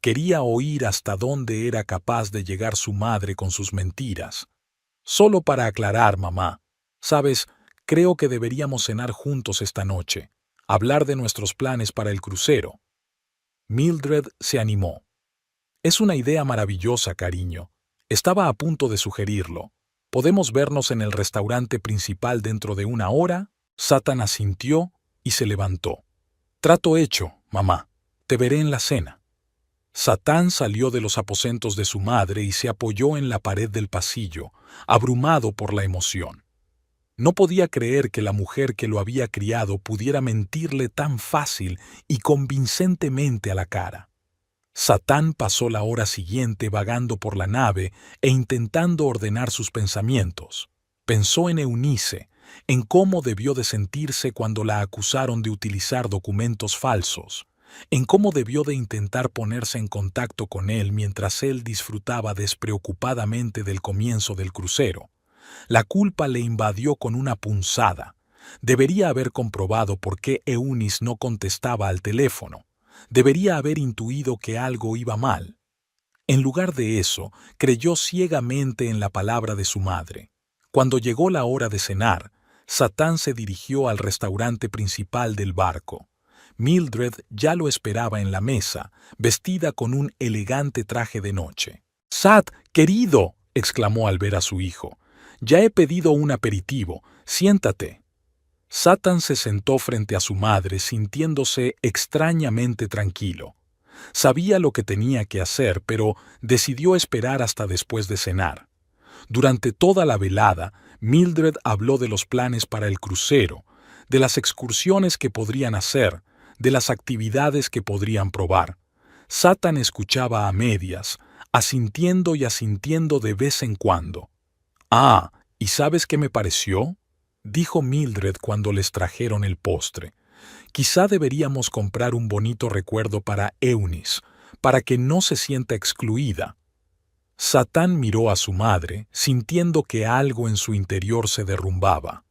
Quería oír hasta dónde era capaz de llegar su madre con sus mentiras. «Solo para aclarar, mamá. Sabes, creo que deberíamos cenar juntos esta noche, hablar de nuestros planes para el crucero». Mildred se animó. «Es una idea maravillosa, cariño. Estaba a punto de sugerirlo. ¿Podemos vernos en el restaurante principal dentro de una hora?». Satán asintió y se levantó. «Trato hecho, mamá. Te veré en la cena». Satán salió de los aposentos de su madre y se apoyó en la pared del pasillo, abrumado por la emoción. No podía creer que la mujer que lo había criado pudiera mentirle tan fácil y convincentemente a la cara. Satán pasó la hora siguiente vagando por la nave e intentando ordenar sus pensamientos. Pensó en Eunice, en cómo debió de sentirse cuando la acusaron de utilizar documentos falsos, en cómo debió de intentar ponerse en contacto con él mientras él disfrutaba despreocupadamente del comienzo del crucero. La culpa le invadió con una punzada. Debería haber comprobado por qué Eunice no contestaba al teléfono. Debería haber intuido que algo iba mal. En lugar de eso, creyó ciegamente en la palabra de su madre. Cuando llegó la hora de cenar, Satán se dirigió al restaurante principal del barco. Mildred ya lo esperaba en la mesa, vestida con un elegante traje de noche. «Sat, querido», exclamó al ver a su hijo, «ya he pedido un aperitivo. Siéntate». Satán se sentó frente a su madre sintiéndose extrañamente tranquilo. Sabía lo que tenía que hacer, pero decidió esperar hasta después de cenar. Durante toda la velada, Mildred habló de los planes para el crucero, de las excursiones que podrían hacer, de las actividades que podrían probar. Satán escuchaba a medias, asintiendo y asintiendo de vez en cuando. «Ah, ¿y sabes qué me pareció?», dijo Mildred cuando les trajeron el postre. «Quizá deberíamos comprar un bonito recuerdo para Eunice, para que no se sienta excluida». Satán miró a su madre, sintiendo que algo en su interior se derrumbaba.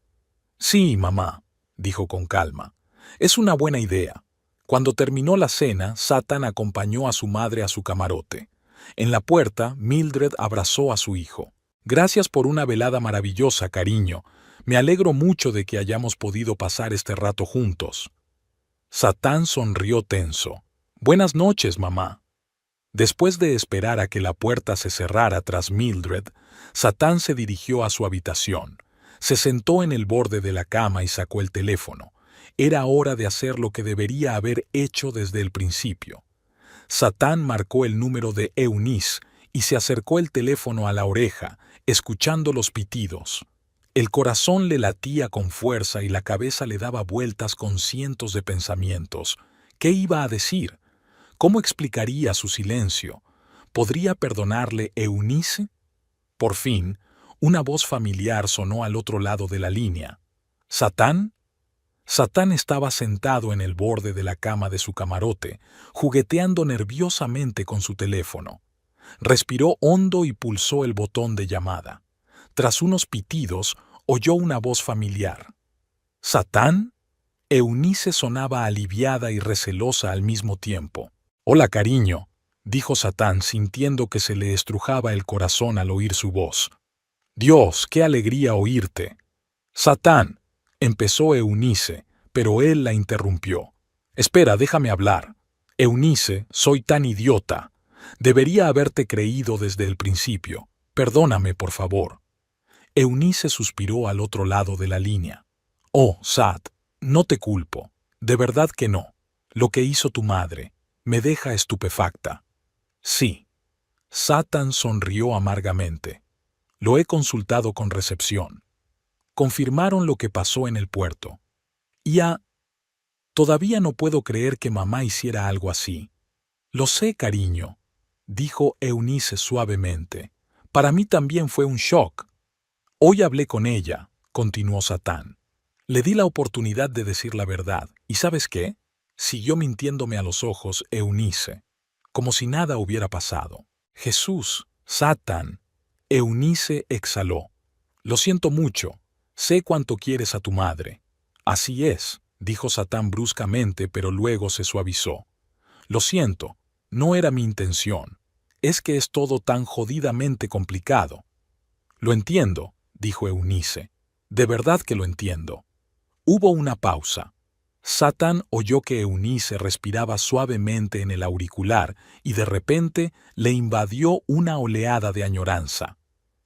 «Sí, mamá», dijo con calma, «es una buena idea». Cuando terminó la cena, Satán acompañó a su madre a su camarote. En la puerta, Mildred abrazó a su hijo. «Gracias por una velada maravillosa, cariño. Me alegro mucho de que hayamos podido pasar este rato juntos». Satán sonrió tenso. «Buenas noches, mamá». Después de esperar a que la puerta se cerrara tras Mildred, Satán se dirigió a su habitación. Se sentó en el borde de la cama y sacó el teléfono. Era hora de hacer lo que debería haber hecho desde el principio. Satán marcó el número de Eunice y se acercó el teléfono a la oreja, escuchando los pitidos. El corazón le latía con fuerza y la cabeza le daba vueltas con cientos de pensamientos. ¿Qué iba a decir? ¿Cómo explicaría su silencio? ¿Podría perdonarle Eunice? Por fin, una voz familiar sonó al otro lado de la línea. «¿Satán?». Satán estaba sentado en el borde de la cama de su camarote, jugueteando nerviosamente con su teléfono. Respiró hondo y pulsó el botón de llamada. Tras unos pitidos, oyó una voz familiar. ¿Satán? Eunice sonaba aliviada y recelosa al mismo tiempo. «Hola, cariño», dijo Satán sintiendo que se le estrujaba el corazón al oír su voz. «Dios, qué alegría oírte». «Satán», empezó Eunice, pero él la interrumpió. «Espera, déjame hablar. Eunice, soy tan idiota. Debería haberte creído desde el principio. Perdóname, por favor». Eunice suspiró al otro lado de la línea. «Oh, Sat, no te culpo. De verdad que no. Lo que hizo tu madre me deja estupefacta». «Sí». Satán sonrió amargamente. «Lo he consultado con recepción. Confirmaron lo que pasó en el puerto. Todavía no puedo creer que mamá hiciera algo así». «Lo sé, cariño», dijo Eunice suavemente. «Para mí también fue un shock. Hoy hablé con ella», continuó Satán. «Le di la oportunidad de decir la verdad. ¿Y sabes qué?», siguió mintiéndome a los ojos Eunice, como si nada hubiera pasado. «Jesús, Satán». Eunice exhaló. «Lo siento mucho. Sé cuánto quieres a tu madre». «Así es», dijo Satán bruscamente, pero luego se suavizó. «Lo siento. No era mi intención. Es que es todo tan jodidamente complicado». «Lo entiendo», dijo Eunice. «De verdad que lo entiendo». Hubo una pausa. Satán oyó que Eunice respiraba suavemente en el auricular y de repente le invadió una oleada de añoranza.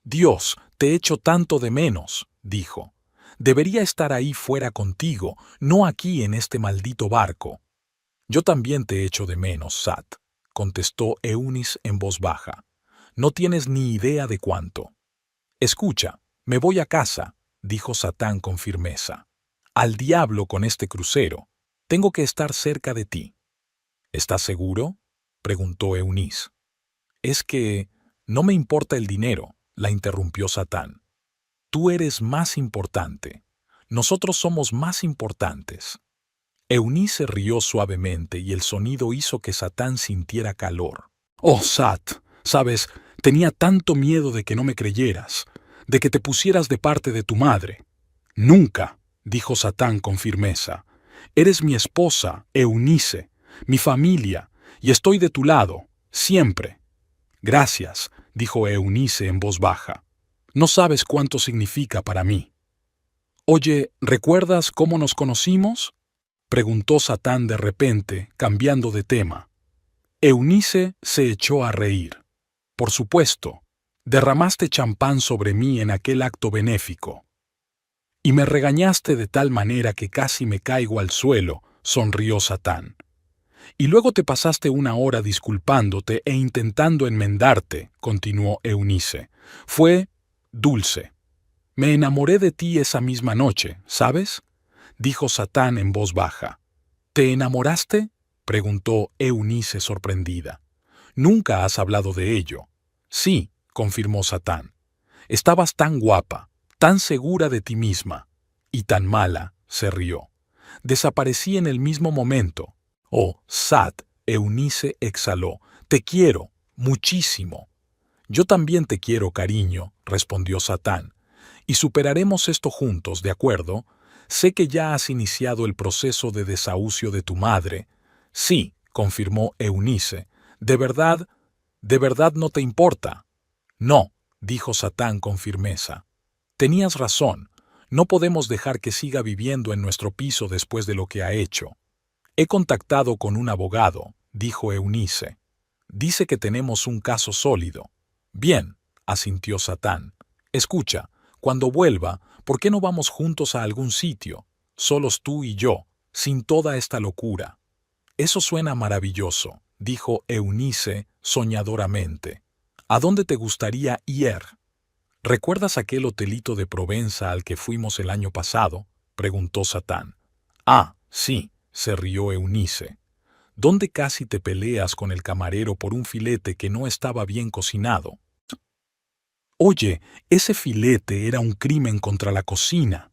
«Dios, te echo tanto de menos», dijo. «Debería estar ahí fuera contigo, no aquí en este maldito barco». «Yo también te echo de menos, Sat», contestó Eunice en voz baja. «No tienes ni idea de cuánto». «Escucha, me voy a casa», dijo Satán con firmeza. «Al diablo con este crucero. Tengo que estar cerca de ti». «¿Estás seguro?», preguntó Eunice. «Es que no me importa el dinero», la interrumpió Satán. «Tú eres más importante. Nosotros somos más importantes». Eunice rió suavemente y el sonido hizo que Satán sintiera calor. «Oh, Sat, sabes, tenía tanto miedo de que no me creyeras, de que te pusieras de parte de tu madre». «Nunca», dijo Satán con firmeza. «Eres mi esposa, Eunice, mi familia, y estoy de tu lado, siempre». «Gracias», dijo Eunice en voz baja. «No sabes cuánto significa para mí». «Oye, ¿recuerdas cómo nos conocimos?», preguntó Satán de repente, cambiando de tema. Eunice se echó a reír. «Por supuesto, derramaste champán sobre mí en aquel acto benéfico». «Y me regañaste de tal manera que casi me caigo al suelo», sonrió Satán. «Y luego te pasaste una hora disculpándote e intentando enmendarte», continuó Eunice. «Fue dulce. Me enamoré de ti esa misma noche, ¿sabes?», dijo Satán en voz baja. «¿Te enamoraste?», preguntó Eunice sorprendida. «Nunca has hablado de ello». «Sí», confirmó Satán. «Estabas tan guapa, tan segura de ti misma, y tan mala», se rió. «Desaparecí en el mismo momento». «Oh, Sat», Eunice exhaló. «Te quiero, muchísimo». «Yo también te quiero, cariño», respondió Satán. «Y superaremos esto juntos, ¿de acuerdo? Sé que ya has iniciado el proceso de desahucio de tu madre». «Sí», confirmó Eunice. ¿De verdad no te importa?» «No», dijo Satán con firmeza. «Tenías razón. No podemos dejar que siga viviendo en nuestro piso después de lo que ha hecho». «He contactado con un abogado», dijo Eunice. «Dice que tenemos un caso sólido». «Bien», asintió Satán. «Escucha, cuando vuelva, ¿por qué no vamos juntos a algún sitio, solos tú y yo, sin toda esta locura?» «Eso suena maravilloso», dijo Eunice soñadoramente. «¿A dónde te gustaría ir?» «¿Recuerdas aquel hotelito de Provenza al que fuimos el año pasado?», preguntó Satán. «Ah, sí», se rió Eunice. «¿Dónde casi te peleas con el camarero por un filete que no estaba bien cocinado?» «Oye, ese filete era un crimen contra la cocina».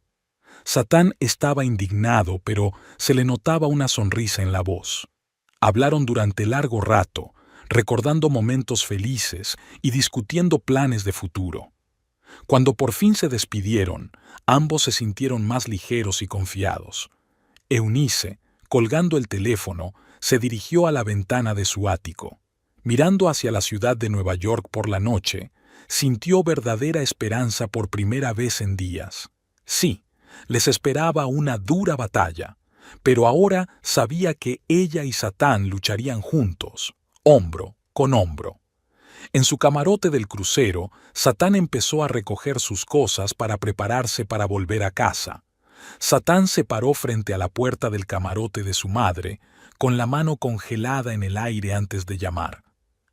Satán estaba indignado, pero se le notaba una sonrisa en la voz. Hablaron durante largo rato, recordando momentos felices y discutiendo planes de futuro. Cuando por fin se despidieron, ambos se sintieron más ligeros y confiados. Eunice, colgando el teléfono, se dirigió a la ventana de su ático. Mirando hacia la ciudad de Nueva York por la noche, sintió verdadera esperanza por primera vez en días. Sí, les esperaba una dura batalla, pero ahora sabía que ella y Satán lucharían juntos, hombro con hombro. En su camarote del crucero, Satán empezó a recoger sus cosas para prepararse para volver a casa. Satán se paró frente a la puerta del camarote de su madre, con la mano congelada en el aire antes de llamar.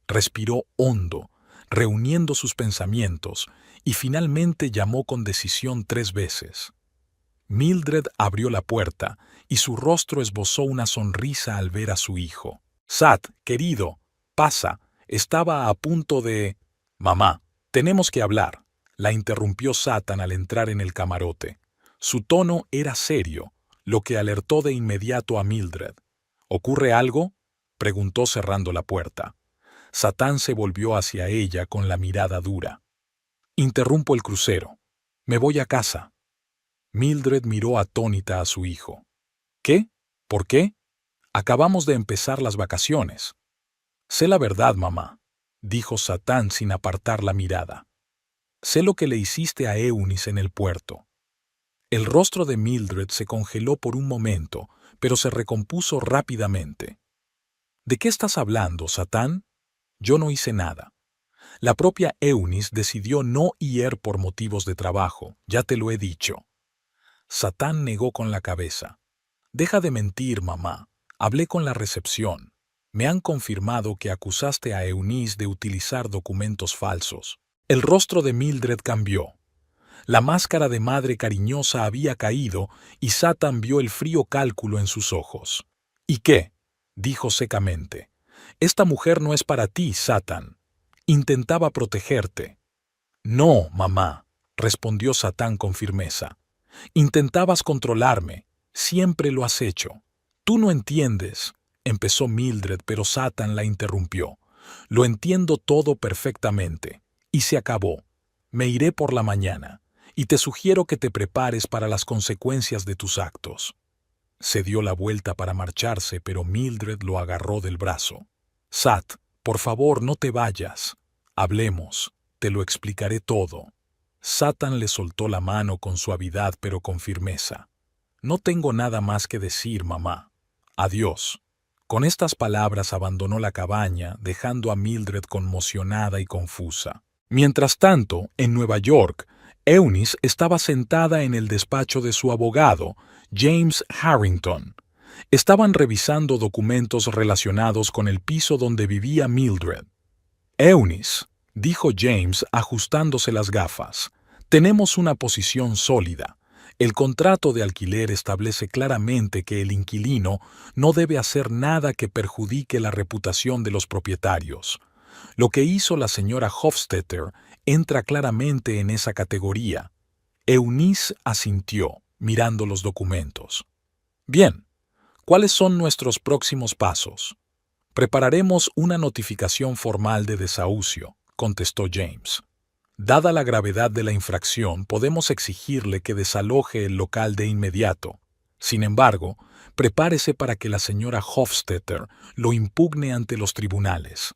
Respiró hondo, reuniendo sus pensamientos, y finalmente llamó con decisión 3 veces. Mildred abrió la puerta y su rostro esbozó una sonrisa al ver a su hijo. «Sat, querido, pasa, estaba a punto de...» «Mamá, tenemos que hablar», la interrumpió Satan al entrar en el camarote. Su tono era serio, lo que alertó de inmediato a Mildred. «¿Ocurre algo?», preguntó cerrando la puerta. Satán se volvió hacia ella con la mirada dura. «Interrumpo el crucero. Me voy a casa». Mildred miró atónita a su hijo. «¿Qué? ¿Por qué? Acabamos de empezar las vacaciones». «Sé la verdad, mamá», dijo Satán sin apartar la mirada. «Sé lo que le hiciste a Eunice en el puerto». El rostro de Mildred se congeló por un momento, pero se recompuso rápidamente. «¿De qué estás hablando, Satán? Yo no hice nada. La propia Eunice decidió no ir por motivos de trabajo, ya te lo he dicho». Satán negó con la cabeza. «Deja de mentir, mamá. Hablé con la recepción. Me han confirmado que acusaste a Eunice de utilizar documentos falsos». El rostro de Mildred cambió. La máscara de madre cariñosa había caído y Satán vio el frío cálculo en sus ojos. «¿Y qué?», dijo secamente. «Esta mujer no es para ti, Satán. Intentaba protegerte». «No, mamá», respondió Satán con firmeza. «Intentabas controlarme. Siempre lo has hecho. Tú no entiendes», empezó Mildred, pero Satán la interrumpió. «Lo entiendo todo perfectamente. Y se acabó. Me iré por la mañana, y te sugiero que te prepares para las consecuencias de tus actos». Se dio la vuelta para marcharse, pero Mildred lo agarró del brazo. «Sat, por favor, no te vayas. Hablemos. Te lo explicaré todo». Satán le soltó la mano con suavidad pero con firmeza. «No tengo nada más que decir, mamá. Adiós». Con estas palabras abandonó la cabaña, dejando a Mildred conmocionada y confusa. Mientras tanto, en Nueva York, Eunice estaba sentada en el despacho de su abogado, James Harrington. Estaban revisando documentos relacionados con el piso donde vivía Mildred. «Eunice», dijo James ajustándose las gafas, «tenemos una posición sólida. El contrato de alquiler establece claramente que el inquilino no debe hacer nada que perjudique la reputación de los propietarios. Lo que hizo la señora Hofstetter entra claramente en esa categoría». Eunice asintió, mirando los documentos. «Bien, ¿cuáles son nuestros próximos pasos?» «Prepararemos una notificación formal de desahucio», contestó James. «Dada la gravedad de la infracción, podemos exigirle que desaloje el local de inmediato. Sin embargo, prepárese para que la señora Hofstetter lo impugne ante los tribunales».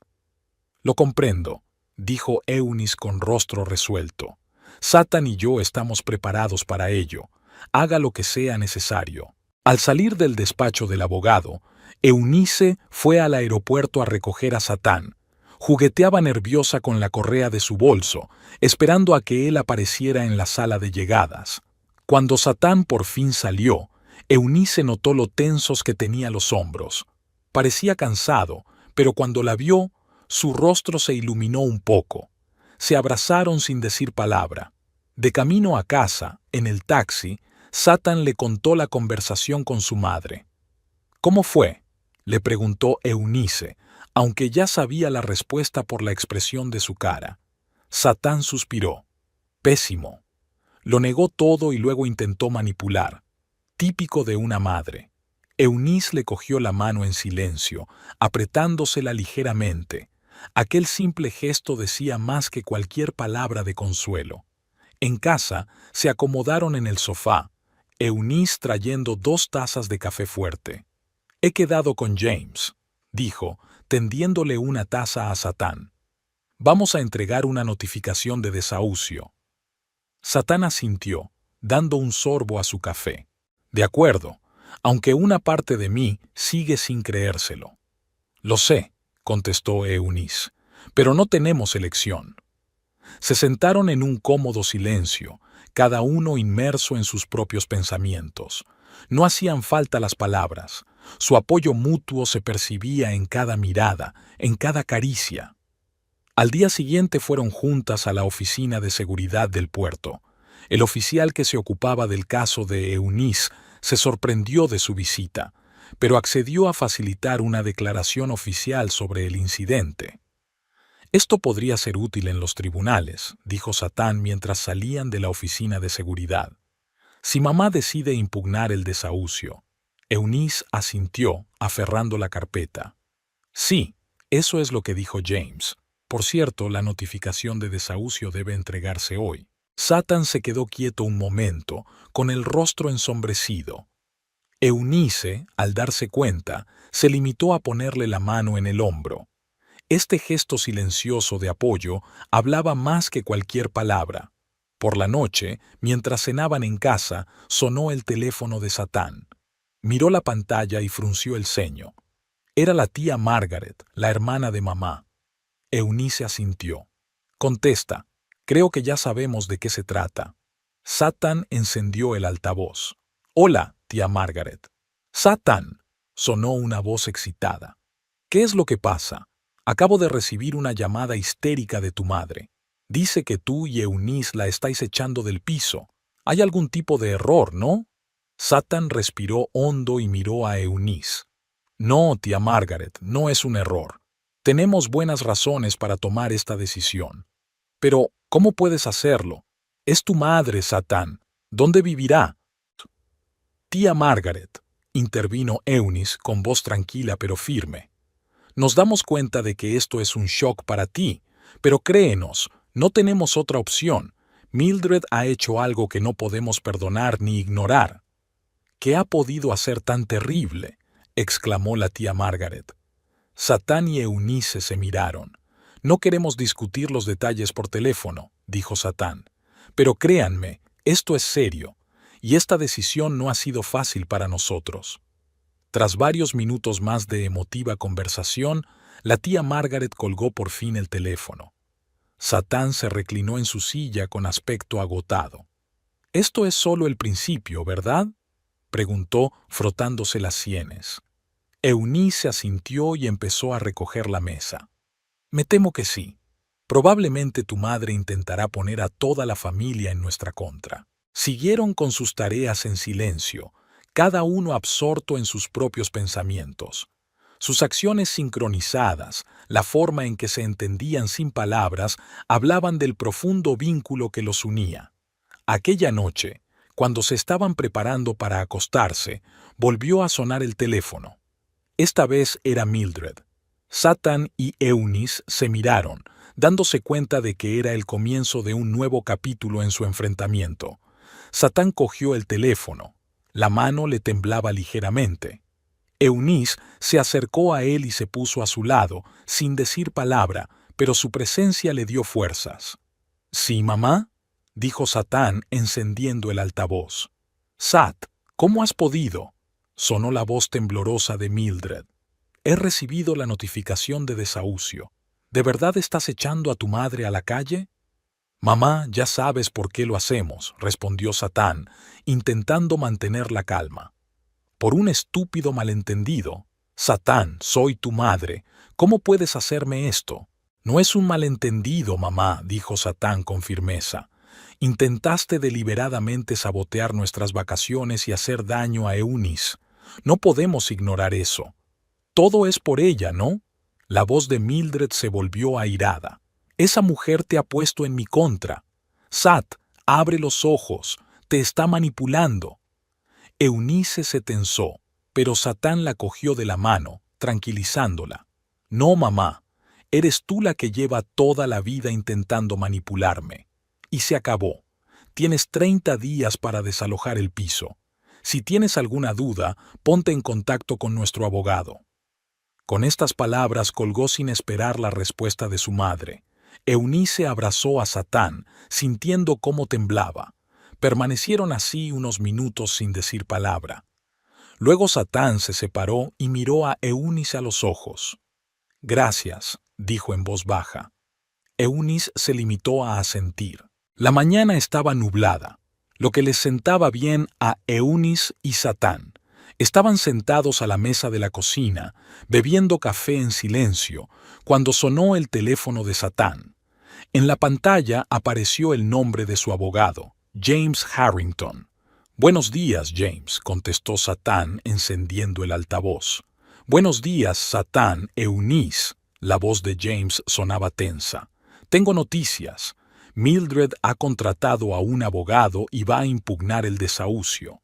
«Lo comprendo», dijo Eunice con rostro resuelto. «Satán y yo estamos preparados para ello. Haga lo que sea necesario». Al salir del despacho del abogado, Eunice fue al aeropuerto a recoger a Satán. Jugueteaba nerviosa con la correa de su bolso, esperando a que él apareciera en la sala de llegadas. Cuando Satán por fin salió, Eunice notó lo tensos que tenía los hombros. Parecía cansado, pero cuando la vio, su rostro se iluminó un poco. Se abrazaron sin decir palabra. De camino a casa, en el taxi, Satán le contó la conversación con su madre. «¿Cómo fue?», le preguntó Eunice, aunque ya sabía la respuesta por la expresión de su cara. Satán suspiró. «Pésimo. Lo negó todo y luego intentó manipular, típico de una madre. Eunice le cogió la mano en silencio, apretándosela ligeramente. Aquel simple gesto decía más que cualquier palabra de consuelo. En casa, se acomodaron en el sofá, Eunice trayendo 2 tazas de café fuerte. «He quedado con James», dijo, tendiéndole una taza a Satán. «Vamos a entregar una notificación de desahucio». Satán asintió, dando un sorbo a su café. «De acuerdo, aunque una parte de mí sigue sin creérselo». «Lo sé», contestó Eunice, «pero no tenemos elección». Se sentaron en un cómodo silencio, cada uno inmerso en sus propios pensamientos. No hacían falta las palabras. Su apoyo mutuo se percibía en cada mirada, en cada caricia. Al día siguiente fueron juntas a la oficina de seguridad del puerto. El oficial que se ocupaba del caso de Eunice se sorprendió de su visita, pero accedió a facilitar una declaración oficial sobre el incidente. «Esto podría ser útil en los tribunales», dijo Satán mientras salían de la oficina de seguridad. «Si mamá decide impugnar el desahucio». Eunice asintió, aferrando la carpeta. «Sí, eso es lo que dijo James. Por cierto, la notificación de desahucio debe entregarse hoy». Satán se quedó quieto un momento, con el rostro ensombrecido. Eunice, al darse cuenta, se limitó a ponerle la mano en el hombro. Este gesto silencioso de apoyo hablaba más que cualquier palabra. Por la noche, mientras cenaban en casa, sonó el teléfono de Satán. Miró la pantalla y frunció el ceño. Era la tía Margaret, la hermana de mamá. Eunice asintió. «Contesta. Creo que ya sabemos de qué se trata». Satán encendió el altavoz. «Hola, tía Margaret». «Satán», sonó una voz excitada. «¿Qué es lo que pasa? Acabo de recibir una llamada histérica de tu madre. Dice que tú y Eunice la estáis echando del piso. Hay algún tipo de error, ¿no?» Satán respiró hondo y miró a Eunice. «No, tía Margaret, no es un error. Tenemos buenas razones para tomar esta decisión». «Pero, ¿cómo puedes hacerlo? Es tu madre, Satán. ¿Dónde vivirá?» «Tía Margaret», intervino Eunice con voz tranquila pero firme. «Nos damos cuenta de que esto es un shock para ti, pero créenos, no tenemos otra opción. Mildred ha hecho algo que no podemos perdonar ni ignorar». «¿Qué ha podido hacer tan terrible?», exclamó la tía Margaret. Satán y Eunice se miraron. «No queremos discutir los detalles por teléfono», dijo Satán. «Pero créanme, esto es serio, y esta decisión no ha sido fácil para nosotros». Tras varios minutos más de emotiva conversación, la tía Margaret colgó por fin el teléfono. Satán se reclinó en su silla con aspecto agotado. «Esto es solo el principio, ¿verdad?», preguntó, frotándose las sienes. Eunice asintió y empezó a recoger la mesa. «Me temo que sí. Probablemente tu madre intentará poner a toda la familia en nuestra contra». Siguieron con sus tareas en silencio, cada uno absorto en sus propios pensamientos. Sus acciones sincronizadas, la forma en que se entendían sin palabras, hablaban del profundo vínculo que los unía. Aquella noche, cuando se estaban preparando para acostarse, volvió a sonar el teléfono. Esta vez era Mildred. Satán y Eunice se miraron, dándose cuenta de que era el comienzo de un nuevo capítulo en su enfrentamiento. Satán cogió el teléfono. La mano le temblaba ligeramente. Eunice se acercó a él y se puso a su lado, sin decir palabra, pero su presencia le dio fuerzas. «¿Sí, mamá?», dijo Satán encendiendo el altavoz. «Sat, ¿cómo has podido?», sonó la voz temblorosa de Mildred. «He recibido la notificación de desahucio. ¿De verdad estás echando a tu madre a la calle?» «Mamá, ya sabes por qué lo hacemos», respondió Satán, intentando mantener la calma. «Por un estúpido malentendido». «Satán, soy tu madre. ¿Cómo puedes hacerme esto?» «No es un malentendido, mamá», dijo Satán con firmeza. «Intentaste deliberadamente sabotear nuestras vacaciones y hacer daño a Eunice. No podemos ignorar eso. Todo es por ella, ¿no?» La voz de Mildred se volvió airada. «Esa mujer te ha puesto en mi contra. Sat, Abre los ojos, te está manipulando. Eunice se tensó, pero Satán la cogió de la mano, tranquilizándola. No, mamá, eres tú la que lleva toda la vida intentando manipularme. Y se acabó. Tienes 30 días para desalojar el piso. Si tienes alguna duda, ponte en contacto con nuestro abogado. Con estas palabras colgó sin esperar la respuesta de su madre. Eunice abrazó a Satán, sintiendo cómo temblaba. Permanecieron así unos minutos sin decir palabra. Luego Satán se separó y miró a Eunice a los ojos. «Gracias», dijo en voz baja. Eunice se limitó a asentir. La mañana estaba nublada, lo que les sentaba bien a Eunice y Satán. Estaban sentados a la mesa de la cocina, bebiendo café en silencio, cuando sonó el teléfono de Satán. En la pantalla apareció el nombre de su abogado, James Harrington. «Buenos días, James», contestó Satán encendiendo el altavoz. «Buenos días, Satán, Eunice». La voz de James sonaba tensa. «Tengo noticias. Mildred ha contratado a un abogado y va a impugnar el desahucio».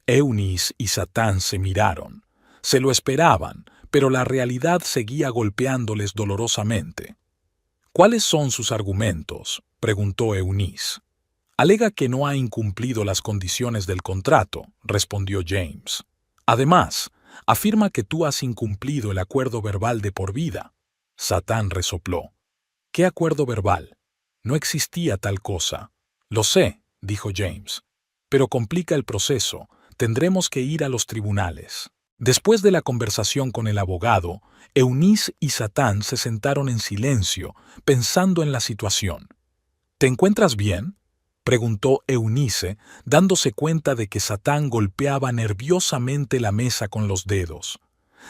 Eunice y Satán se miraron. Se lo esperaban, pero la realidad seguía golpeándoles dolorosamente. «¿Cuáles son sus argumentos?», preguntó Eunice. «Alega que no ha incumplido las condiciones del contrato», respondió James. «Además, afirma que tú has incumplido el acuerdo verbal de por vida». Satán resopló. «¿Qué acuerdo verbal? No existía tal cosa». «Lo sé», dijo James, «pero complica el proceso. Tendremos que ir a los tribunales». Después de la conversación con el abogado, Eunice y Satán se sentaron en silencio, pensando en la situación. «¿Te encuentras bien?», preguntó Eunice, dándose cuenta de que Satán golpeaba nerviosamente la mesa con los dedos.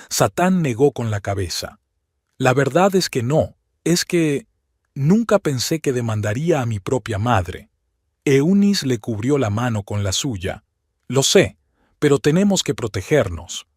Satán negó con la cabeza. «La verdad es que no, es que nunca pensé que demandaría a mi propia madre». Eunice le cubrió la mano con la suya. «Lo sé, pero tenemos que protegernos».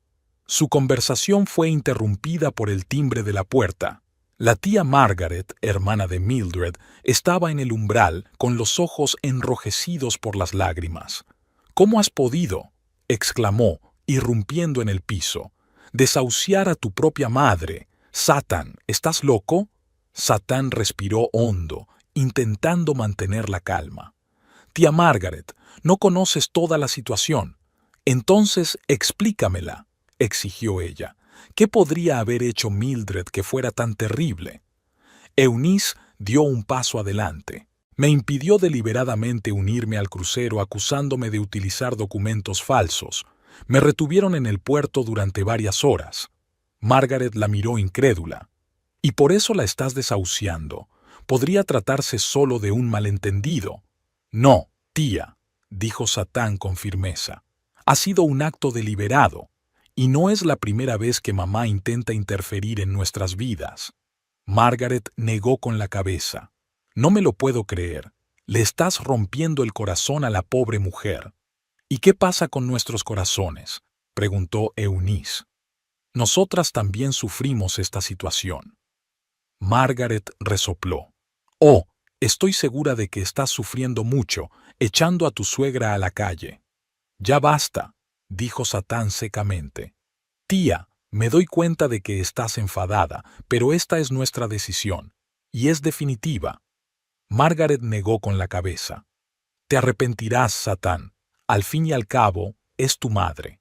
Su conversación fue interrumpida por el timbre de la puerta. La tía Margaret, hermana de Mildred, estaba en el umbral con los ojos enrojecidos por las lágrimas. «¿Cómo has podido?», exclamó, irrumpiendo en el piso. «Desahuciar a tu propia madre. Satán, ¿estás loco?». Satán respiró hondo, intentando mantener la calma. «Tía Margaret, no conoces toda la situación. Entonces explícamela», exigió ella. «¿Qué podría haber hecho Mildred que fuera tan terrible?». Eunice dio un paso adelante. «Me impidió deliberadamente unirme al crucero acusándome de utilizar documentos falsos. Me retuvieron en el puerto durante varias horas». Margaret la miró incrédula. «¿Y por eso la estás desahuciando? Podría tratarse solo de un malentendido». «No, tía», dijo Satán con firmeza. «Ha sido un acto deliberado. Y no es la primera vez que mamá intenta interferir en nuestras vidas». Margaret negó con la cabeza. «No me lo puedo creer. Le estás rompiendo el corazón a la pobre mujer». «¿Y qué pasa con nuestros corazones?», preguntó Eunice. «Nosotras también sufrimos esta situación». Margaret resopló. «Oh, estoy segura de que estás sufriendo mucho, echando a tu suegra a la calle». «Ya basta», dijo Satán secamente. «Tía, me doy cuenta de que estás enfadada, pero esta es nuestra decisión, y es definitiva». Margaret negó con la cabeza. «Te arrepentirás, Satán. Al fin y al cabo, es tu madre».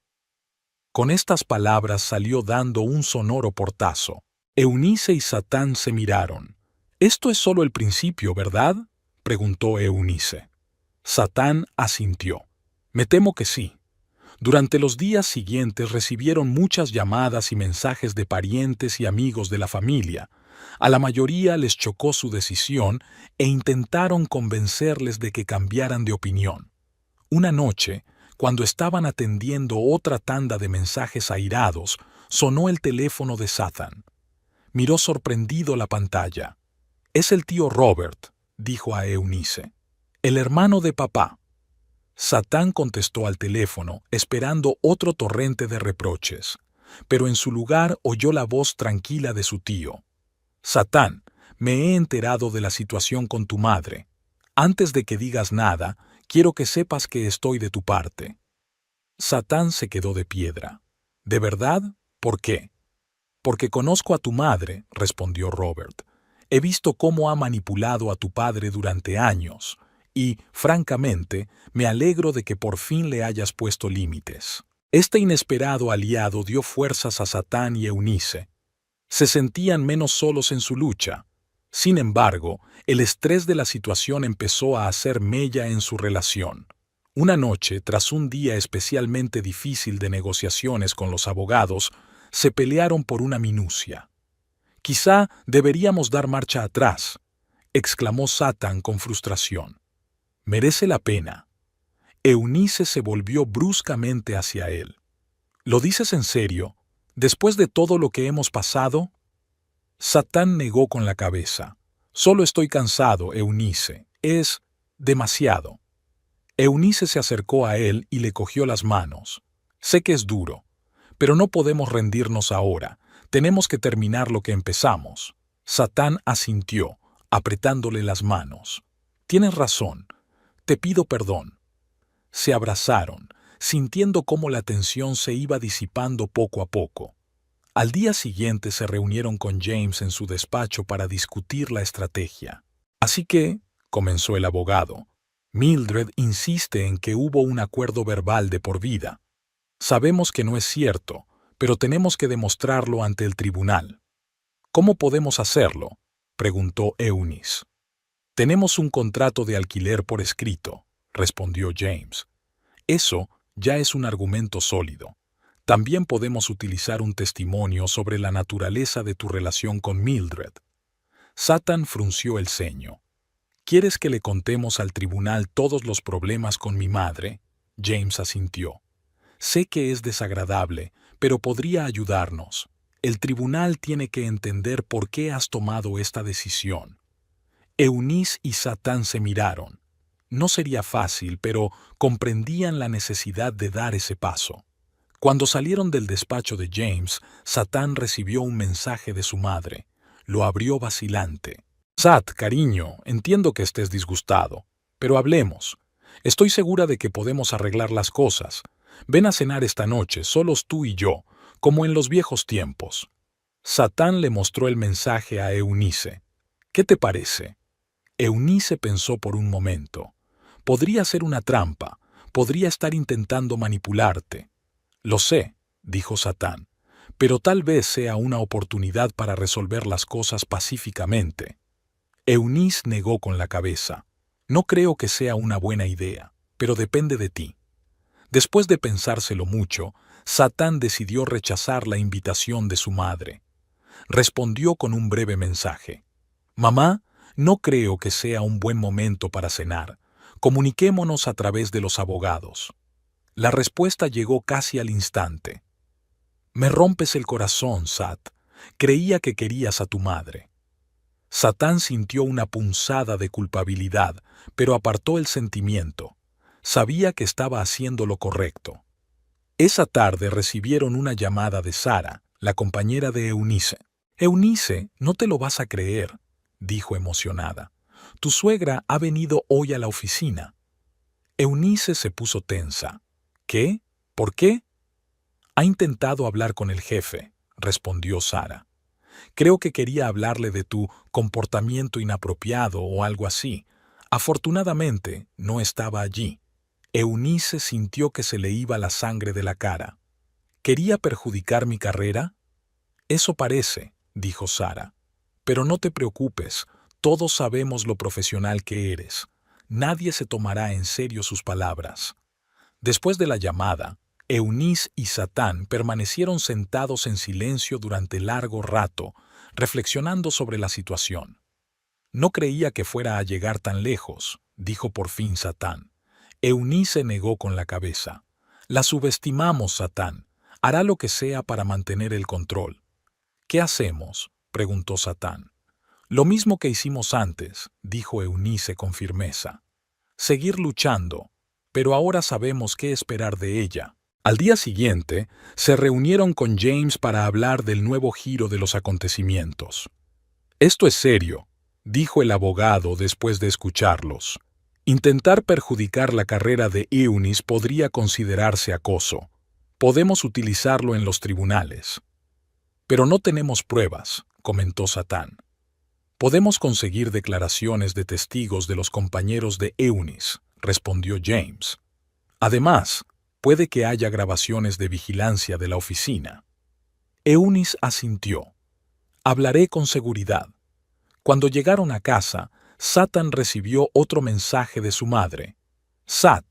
Con estas palabras salió dando un sonoro portazo. Eunice y Satán se miraron. «Esto es solo el principio, ¿verdad?», preguntó Eunice. Satán asintió. «Me temo que sí». Durante los días siguientes recibieron muchas llamadas y mensajes de parientes y amigos de la familia. A la mayoría les chocó su decisión e intentaron convencerles de que cambiaran de opinión. Una noche, cuando estaban atendiendo otra tanda de mensajes airados, sonó el teléfono de Satán. Miró sorprendido la pantalla. «Es el tío Robert», dijo a Eunice. «El hermano de papá». Satán contestó al teléfono, esperando otro torrente de reproches, pero en su lugar oyó la voz tranquila de su tío. «Satán, me he enterado de la situación con tu madre. Antes de que digas nada, quiero que sepas que estoy de tu parte. Satán se quedó de piedra. ¿De verdad? ¿Por qué? Porque conozco a tu madre, respondió Robert. He visto cómo ha manipulado a tu padre durante años, y, francamente, me alegro de que por fin le hayas puesto límites. Este inesperado aliado dio fuerzas a Satán y Eunice. Se sentían menos solos en su lucha. Sin embargo, el estrés de la situación empezó a hacer mella en su relación. Una noche, tras un día especialmente difícil de negociaciones con los abogados, se pelearon por una minucia. «Quizá deberíamos dar marcha atrás», exclamó Satán con frustración. «Merece la pena». Eunice se volvió bruscamente hacia él. «¿Lo dices en serio? ¿Después de todo lo que hemos pasado?» Satán negó con la cabeza. «Solo estoy cansado, Eunice. Es demasiado». Eunice se acercó a él y le cogió las manos. «Sé que es duro, pero no podemos rendirnos ahora. Tenemos que terminar lo que empezamos». Satán asintió, apretándole las manos. «Tienes razón. Te pido perdón». Se abrazaron, sintiendo cómo la tensión se iba disipando poco a poco. Al día siguiente se reunieron con James en su despacho para discutir la estrategia. «Así que», comenzó el abogado, «Mildred insiste en que hubo un acuerdo verbal de por vida. Sabemos que no es cierto, pero tenemos que demostrarlo ante el tribunal». «¿Cómo podemos hacerlo?», preguntó Eunice. «Tenemos un contrato de alquiler por escrito», respondió James. «Eso ya es un argumento sólido. También podemos utilizar un testimonio sobre la naturaleza de tu relación con Mildred». Satán frunció el ceño. «¿Quieres que le contemos al tribunal todos los problemas con mi madre?», James asintió. «Sé que es desagradable, pero podría ayudarnos. El tribunal tiene que entender por qué has tomado esta decisión». Eunice y Satán se miraron. No sería fácil, pero comprendían la necesidad de dar ese paso. Cuando salieron del despacho de James, Satán recibió un mensaje de su madre. Lo abrió vacilante. «Sat, cariño, entiendo que estés disgustado, pero hablemos. Estoy segura de que podemos arreglar las cosas. Ven a cenar esta noche, solos tú y yo, como en los viejos tiempos». Satán le mostró el mensaje a Eunice. «¿Qué te parece?». Eunice pensó por un momento. «Podría ser una trampa. Podría estar intentando manipularte». «Lo sé», dijo Satán, «pero tal vez sea una oportunidad para resolver las cosas pacíficamente». Eunice negó con la cabeza. «No creo que sea una buena idea, pero depende de ti». Después de pensárselo mucho, Satán decidió rechazar la invitación de su madre. Respondió con un breve mensaje. «Mamá, no creo que sea un buen momento para cenar. Comuniquémonos a través de los abogados». La respuesta llegó casi al instante. «Me rompes el corazón, Sat. Creía que querías a tu madre». Satán sintió una punzada de culpabilidad, pero apartó el sentimiento. Sabía que estaba haciendo lo correcto. Esa tarde recibieron una llamada de Sara, la compañera de Eunice. «Eunice, no te lo vas a creer», dijo emocionada. «Tu suegra ha venido hoy a la oficina». Eunice se puso tensa. «¿Qué? ¿Por qué?». «Ha intentado hablar con el jefe», respondió Sara. «Creo que quería hablarle de tu comportamiento inapropiado o algo así. Afortunadamente, no estaba allí». Eunice sintió que se le iba la sangre de la cara. «¿Quería perjudicar mi carrera?». «Eso parece», dijo Sara. «Pero no te preocupes, todos sabemos lo profesional que eres. Nadie se tomará en serio sus palabras». Después de la llamada, Eunice y Satán permanecieron sentados en silencio durante largo rato, reflexionando sobre la situación. «No creía que fuera a llegar tan lejos», dijo por fin Satán. Eunice negó con la cabeza. «La subestimamos, Satán. Hará lo que sea para mantener el control». «¿Qué hacemos?», preguntó Satán. «Lo mismo que hicimos antes», dijo Eunice con firmeza. «Seguir luchando, pero ahora sabemos qué esperar de ella». Al día siguiente, se reunieron con James para hablar del nuevo giro de los acontecimientos. «Esto es serio», dijo el abogado después de escucharlos. Intentar perjudicar la carrera de Eunice podría considerarse acoso. Podemos utilizarlo en los tribunales. Pero no tenemos pruebas, comentó Satán. Podemos conseguir declaraciones de testigos de los compañeros de Eunice, respondió James. Además, puede que haya grabaciones de vigilancia de la oficina. Eunice asintió. Hablaré con seguridad. Cuando llegaron a casa, Satán recibió otro mensaje de su madre. Sat,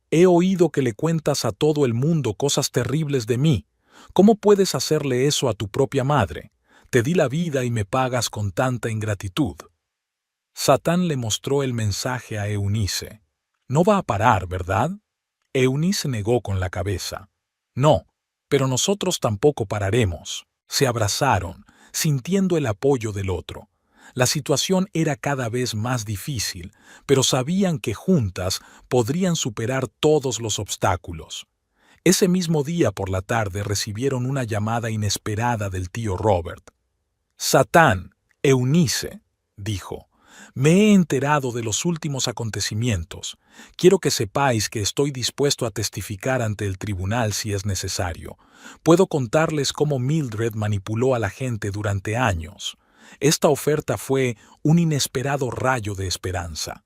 he oído que le cuentas a todo el mundo cosas terribles de mí. ¿Cómo puedes hacerle eso a tu propia madre? Te di la vida y me pagas con tanta ingratitud. Satán le mostró el mensaje a Eunice. No va a parar, ¿verdad? Eunice negó con la cabeza. No, pero nosotros tampoco pararemos. Se abrazaron, sintiendo el apoyo del otro. La situación era cada vez más difícil, pero sabían que juntas podrían superar todos los obstáculos. Ese mismo día por la tarde recibieron una llamada inesperada del tío Robert. Satán, Eunice, dijo, me he enterado de los últimos acontecimientos. Quiero que sepáis que estoy dispuesto a testificar ante el tribunal si es necesario. Puedo contarles cómo Mildred manipuló a la gente durante años. Esta oferta fue un inesperado rayo de esperanza.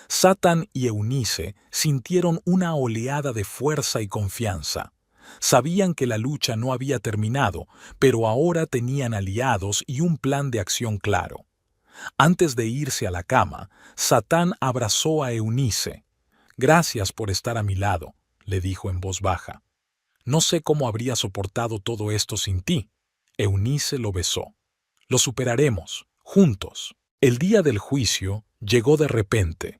Satán y Eunice sintieron una oleada de fuerza y confianza. Sabían que la lucha no había terminado, pero ahora tenían aliados y un plan de acción claro. Antes de irse a la cama, Satán abrazó a Eunice. «Gracias por estar a mi lado», le dijo en voz baja. «No sé cómo habría soportado todo esto sin ti». Eunice lo besó. «Lo superaremos, juntos». El día del juicio llegó de repente.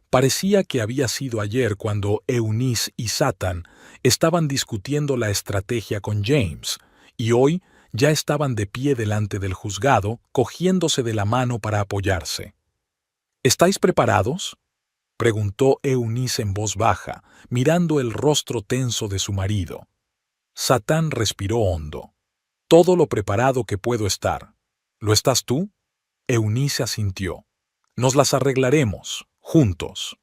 Parecía que había sido ayer cuando Eunice y Satán estaban discutiendo la estrategia con James, y hoy ya estaban de pie delante del juzgado, cogiéndose de la mano para apoyarse. «¿Estáis preparados?», preguntó Eunice en voz baja, mirando el rostro tenso de su marido. Satán respiró hondo. «Todo lo preparado que puedo estar». «¿Lo estás tú?». Eunice asintió. «Nos las arreglaremos, juntos».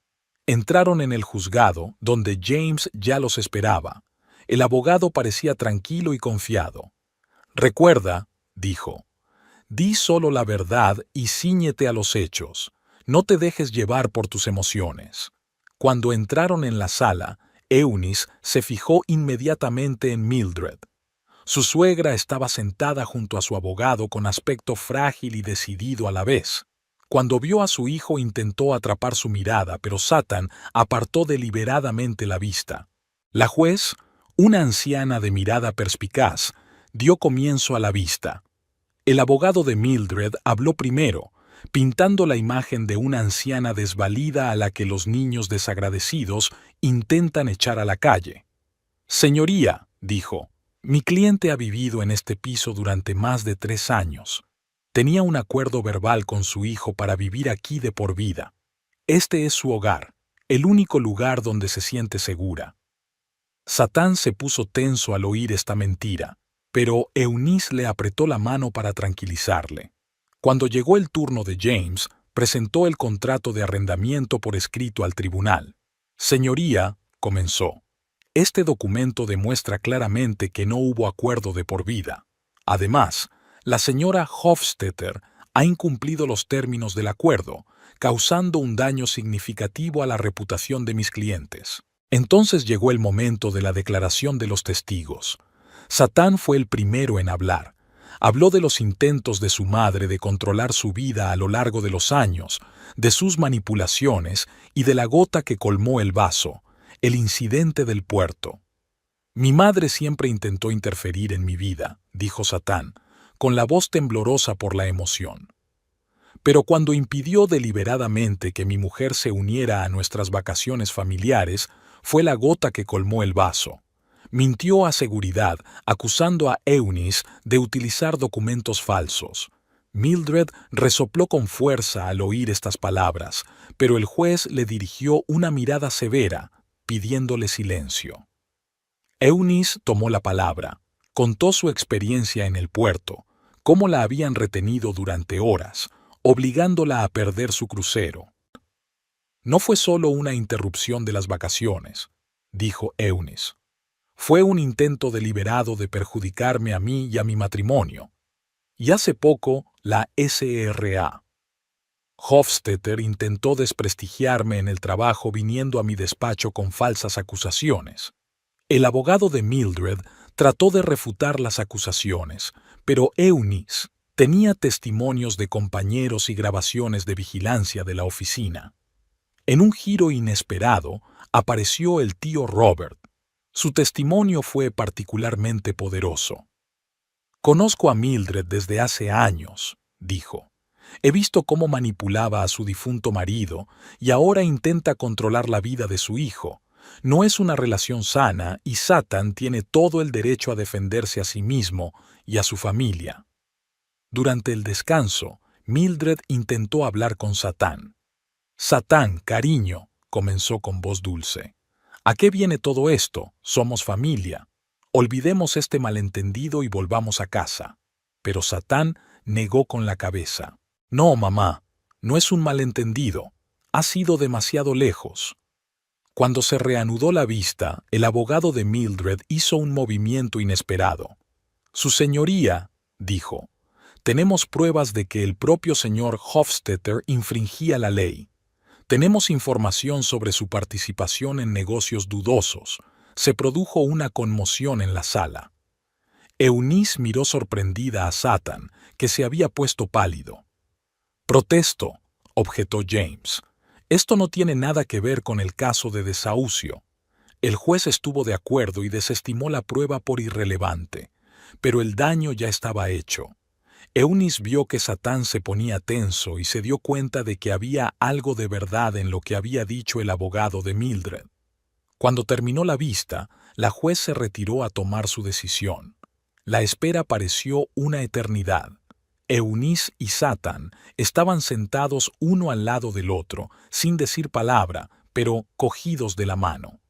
Entraron en el juzgado, donde James ya los esperaba. El abogado parecía tranquilo y confiado. «Recuerda», dijo, «di solo la verdad y cíñete a los hechos. No te dejes llevar por tus emociones». Cuando entraron en la sala, Eunice se fijó inmediatamente en Mildred. Su suegra estaba sentada junto a su abogado con aspecto frágil y decidido a la vez. Cuando vio a su hijo intentó atrapar su mirada, pero Satán apartó deliberadamente la vista. La juez, una anciana de mirada perspicaz, dio comienzo a la vista. El abogado de Mildred habló primero, pintando la imagen de una anciana desvalida a la que los niños desagradecidos intentan echar a la calle. «Señoría», dijo, «mi cliente ha vivido en este piso durante más de 3 años. Tenía un acuerdo verbal con su hijo para vivir aquí de por vida. Este es su hogar, el único lugar donde se siente segura». Satán se puso tenso al oír esta mentira, pero Eunice le apretó la mano para tranquilizarle. Cuando llegó el turno de James, presentó el contrato de arrendamiento por escrito al tribunal. «Señoría», comenzó, «este documento demuestra claramente que no hubo acuerdo de por vida. Además, la señora Hofstetter ha incumplido los términos del acuerdo, causando un daño significativo a la reputación de mis clientes». Entonces llegó el momento de la declaración de los testigos. Satán fue el primero en hablar. Habló de los intentos de su madre de controlar su vida a lo largo de los años, de sus manipulaciones y de la gota que colmó el vaso, el incidente del puerto. «Mi madre siempre intentó interferir en mi vida», dijo Satán, con la voz temblorosa por la emoción. «Pero cuando impidió deliberadamente que mi mujer se uniera a nuestras vacaciones familiares, fue la gota que colmó el vaso. Mintió a seguridad, acusando a Eunice de utilizar documentos falsos». Mildred resopló con fuerza al oír estas palabras, pero el juez le dirigió una mirada severa, pidiéndole silencio. Eunice tomó la palabra, contó su experiencia en el puerto, cómo la habían retenido durante horas, obligándola a perder su crucero. No fue solo una interrupción de las vacaciones, dijo Eunice. Fue un intento deliberado de perjudicarme a mí y a mi matrimonio. Y hace poco, la SRA. Hofstetter intentó desprestigiarme en el trabajo viniendo a mi despacho con falsas acusaciones. El abogado de Mildred trató de refutar las acusaciones, pero Eunice tenía testimonios de compañeros y grabaciones de vigilancia de la oficina. En un giro inesperado, apareció el tío Robert. Su testimonio fue particularmente poderoso. «Conozco a Mildred desde hace años», dijo. «He visto cómo manipulaba a su difunto marido y ahora intenta controlar la vida de su hijo. No es una relación sana y Satan tiene todo el derecho a defenderse a sí mismo y a su familia». Durante el descanso, Mildred intentó hablar con Satán. «Satán, cariño», comenzó con voz dulce. «¿A qué viene todo esto? Somos familia. Olvidemos este malentendido y volvamos a casa». Pero Satán negó con la cabeza. «No, mamá, no es un malentendido. Has ido demasiado lejos». Cuando se reanudó la vista, el abogado de Mildred hizo un movimiento inesperado. «Su señoría», dijo, «tenemos pruebas de que el propio señor Hofstetter infringía la ley. Tenemos información sobre su participación en negocios dudosos. Se produjo una conmoción en la sala». Eunice miró sorprendida a Satan, que se había puesto pálido. «Protesto», objetó James. «Esto no tiene nada que ver con el caso de desahucio». El juez estuvo de acuerdo y desestimó la prueba por irrelevante, pero el daño ya estaba hecho. Eunice vio que Satán se ponía tenso y se dio cuenta de que había algo de verdad en lo que había dicho el abogado de Mildred. Cuando terminó la vista, la juez se retiró a tomar su decisión. La espera pareció una eternidad. Eunice y Satán estaban sentados uno al lado del otro, sin decir palabra, pero cogidos de la mano.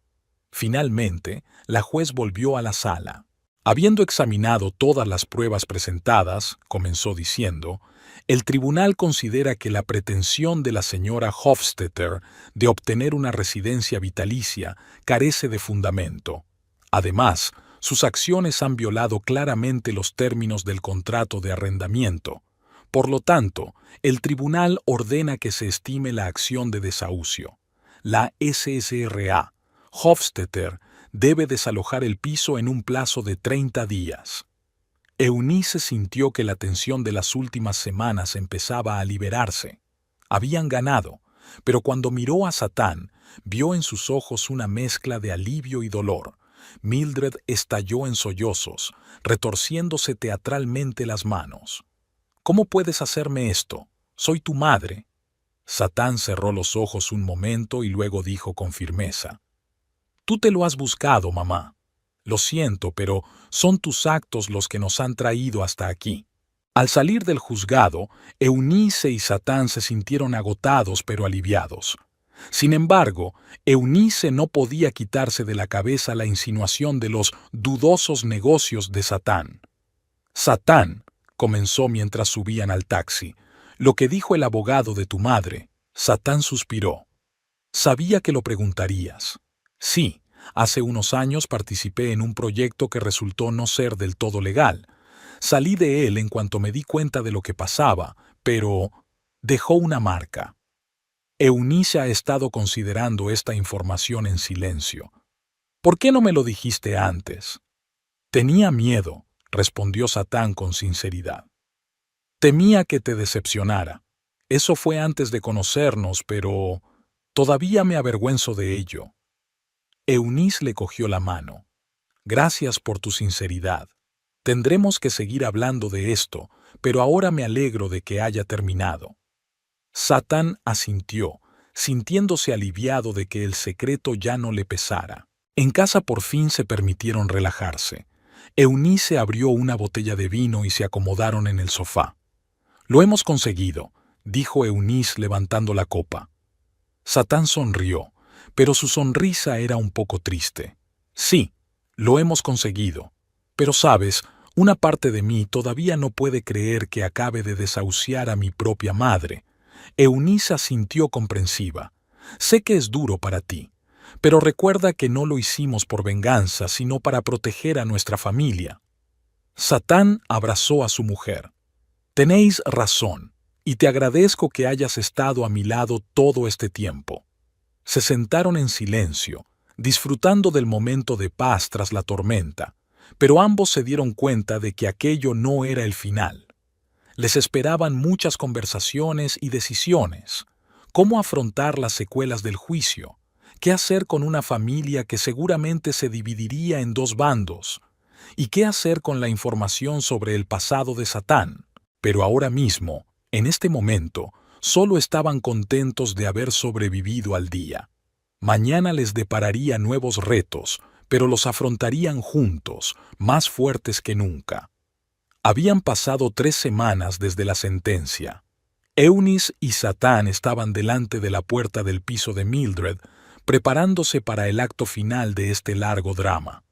Finalmente, la juez volvió a la sala. Habiendo examinado todas las pruebas presentadas, comenzó diciendo, el tribunal considera que la pretensión de la señora Hofstetter de obtener una residencia vitalicia carece de fundamento. Además, sus acciones han violado claramente los términos del contrato de arrendamiento. Por lo tanto, el tribunal ordena que se estime la acción de desahucio. La SSRA, Hofstetter, debe desalojar el piso en un plazo de 30 días. Eunice sintió que la tensión de las últimas semanas empezaba a liberarse. Habían ganado, pero cuando miró a Satán, vio en sus ojos una mezcla de alivio y dolor. Mildred estalló en sollozos, retorciéndose teatralmente las manos. «¿Cómo puedes hacerme esto? Soy tu madre». Satán cerró los ojos un momento y luego dijo con firmeza, «Tú te lo has buscado, mamá. Lo siento, pero son tus actos los que nos han traído hasta aquí». Al salir del juzgado, Eunice y Satán se sintieron agotados pero aliviados. Sin embargo, Eunice no podía quitarse de la cabeza la insinuación de los dudosos negocios de Satán. «Satán», comenzó mientras subían al taxi, «lo que dijo el abogado de tu madre». Satán suspiró. «Sabía que lo preguntarías». «Sí, hace unos años participé en un proyecto que resultó no ser del todo legal. Salí de él en cuanto me di cuenta de lo que pasaba, pero dejó una marca». Eunice ha estado considerando esta información en silencio. «¿Por qué no me lo dijiste antes?» «Tenía miedo», respondió Satán con sinceridad. «Temía que te decepcionara. Eso fue antes de conocernos, pero todavía me avergüenzo de ello». Eunice le cogió la mano. «Gracias por tu sinceridad. Tendremos que seguir hablando de esto, pero ahora me alegro de que haya terminado». Satán asintió, sintiéndose aliviado de que el secreto ya no le pesara. En casa por fin se permitieron relajarse. Eunice abrió una botella de vino y se acomodaron en el sofá. «Lo hemos conseguido», dijo Eunice levantando la copa. Satán sonrió, pero su sonrisa era un poco triste. «Sí, lo hemos conseguido. Pero sabes, Una parte de mí todavía no puede creer que acabe de desahuciar a mi propia madre. Eunice asintió comprensiva. Sé que es duro para ti, pero recuerda que no lo hicimos por venganza, sino para proteger a nuestra familia. Satán abrazó a su mujer. Tenéis razón, y te agradezco que hayas estado a mi lado todo este tiempo. Se sentaron en silencio, disfrutando del momento de paz tras la tormenta, pero ambos se dieron cuenta de que aquello no era el final. Les esperaban muchas conversaciones y decisiones. ¿Cómo afrontar las secuelas del juicio? ¿Qué hacer con una familia que seguramente se dividiría en dos bandos? ¿Y qué hacer con la información sobre el pasado de Satán? Pero ahora mismo, en este momento, solo estaban contentos de haber sobrevivido al día. Mañana les depararía nuevos retos, pero los afrontarían juntos, más fuertes que nunca. Habían pasado 3 semanas desde la sentencia. Eunice y Satán estaban delante de la puerta del piso de Mildred, preparándose para el acto final de este largo drama.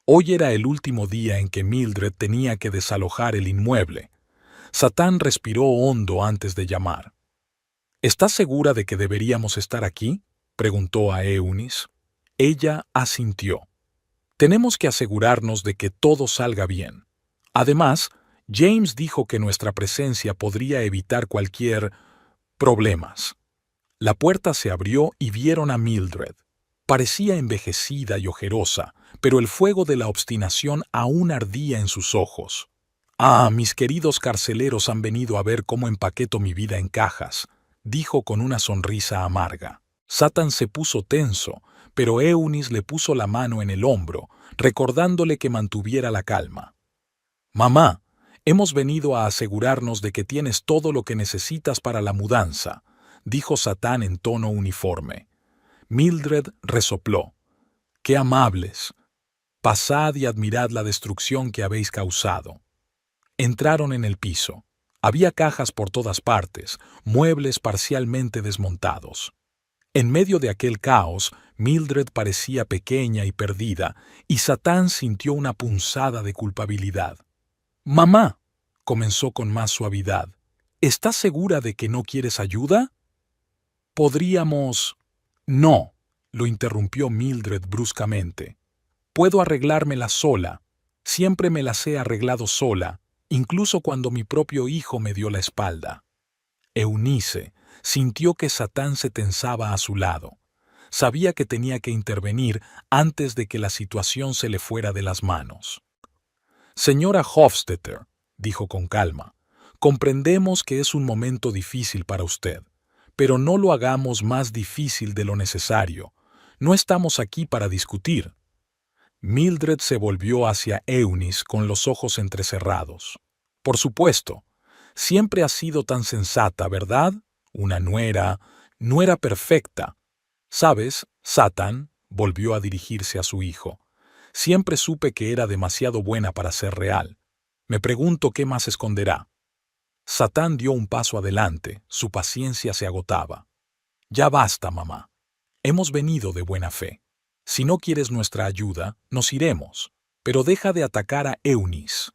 Hoy era el último día en que Mildred tenía que desalojar el inmueble. Satán respiró hondo antes de llamar. ¿Estás segura de que deberíamos estar aquí?, preguntó a Eunice. Ella asintió. Tenemos que asegurarnos de que todo salga bien. Además, James dijo que nuestra presencia podría evitar cualquier problemas. La puerta se abrió y vieron a Mildred. Parecía envejecida y ojerosa, pero el fuego de la obstinación aún ardía en sus ojos. «Ah, mis queridos carceleros han venido a ver cómo empaqueto mi vida en cajas», dijo con una sonrisa amarga. Satán se puso tenso, pero Eunice le puso la mano en el hombro, recordándole que mantuviera la calma. «Mamá, hemos venido a asegurarnos de que tienes todo lo que necesitas para la mudanza», dijo Satán en tono uniforme. Mildred resopló. «¡Qué amables! Pasad y admirad la destrucción que habéis causado». Entraron en el piso. Había cajas por todas partes, muebles parcialmente desmontados. En medio de aquel caos, Mildred parecía pequeña y perdida, y Satán sintió una punzada de culpabilidad. «Mamá», comenzó con más suavidad, «¿estás segura de que no quieres ayuda?» «Podríamos...» «No», lo interrumpió Mildred bruscamente. «Puedo arreglármela sola. Siempre me las he arreglado sola, incluso cuando mi propio hijo me dio la espalda». Eunice sintió que Satán se tensaba a su lado. Sabía que tenía que intervenir antes de que la situación se le fuera de las manos. «Señora Hofstetter», dijo con calma, «comprendemos que es un momento difícil para usted, pero no lo hagamos más difícil de lo necesario. No estamos aquí para discutir». Mildred se volvió hacia Eunice con los ojos entrecerrados. «Por supuesto. Siempre has sido tan sensata, ¿verdad? Una nuera perfecta. ¿Sabes, Satán?», volvió a dirigirse a su hijo. «Siempre supe que era demasiado buena para ser real. Me pregunto qué más esconderá». Satán dio un paso adelante, su paciencia se agotaba. «Ya basta, mamá. Hemos venido de buena fe. Si no quieres nuestra ayuda, nos iremos, pero deja de atacar a Eunice».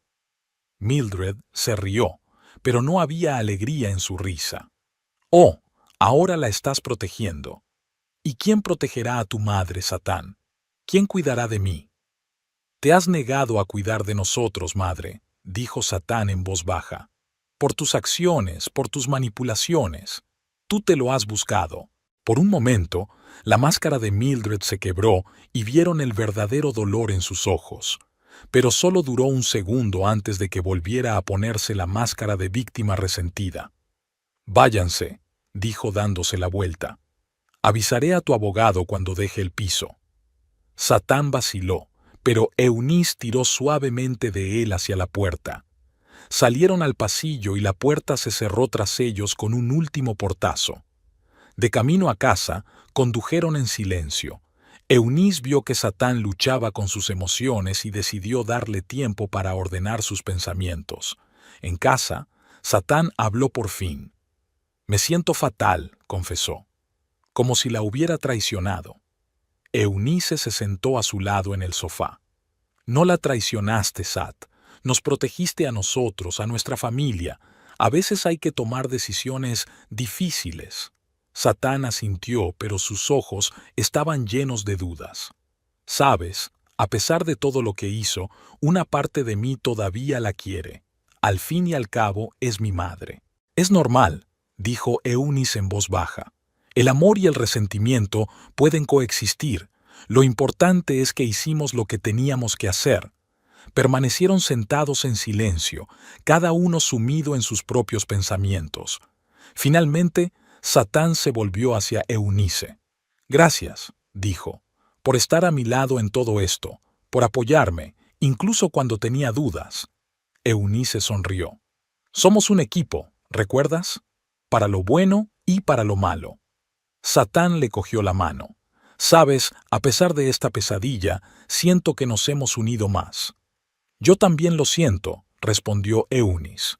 Mildred se rió, pero no había alegría en su risa. «Oh, ahora la estás protegiendo. ¿Y quién protegerá a tu madre, Satán? ¿Quién cuidará de mí?» «Te has negado a cuidar de nosotros, madre», dijo Satán en voz baja. «Por tus acciones, por tus manipulaciones. Tú te lo has buscado». Por un momento, la máscara de Mildred se quebró y vieron el verdadero dolor en sus ojos. Pero solo duró un segundo antes de que volviera a ponerse la máscara de víctima resentida. «Váyanse», dijo dándose la vuelta. «Avisaré a tu abogado cuando deje el piso». Satán vaciló, pero Eunice tiró suavemente de él hacia la puerta. Salieron al pasillo y la puerta se cerró tras ellos con un último portazo. De camino a casa, condujeron en silencio. Eunice vio que Satán luchaba con sus emociones y decidió darle tiempo para ordenar sus pensamientos. En casa, Satán habló por fin. «Me siento fatal», confesó, como si la hubiera traicionado. Eunice se sentó a su lado en el sofá. «No la traicionaste, Sat. Nos protegiste a nosotros, a nuestra familia. A veces hay que tomar decisiones difíciles. Satán asintió, pero sus ojos estaban llenos de dudas. Sabes, a pesar de todo lo que hizo, una parte de mí todavía la quiere. Al fin y al cabo, es mi madre. Es normal, dijo Eunice en voz baja. El amor y el resentimiento pueden coexistir. Lo importante es que hicimos lo que teníamos que hacer. Permanecieron sentados en silencio, cada uno sumido en sus propios pensamientos. Finalmente, Satán se volvió hacia Eunice. Gracias, dijo, por estar a mi lado en todo esto, por apoyarme, incluso cuando tenía dudas. Eunice sonrió. Somos un equipo, ¿recuerdas? Para lo bueno y para lo malo. Satán le cogió la mano. Sabes, a pesar de esta pesadilla, siento que nos hemos unido más. Yo también lo siento, respondió Eunice.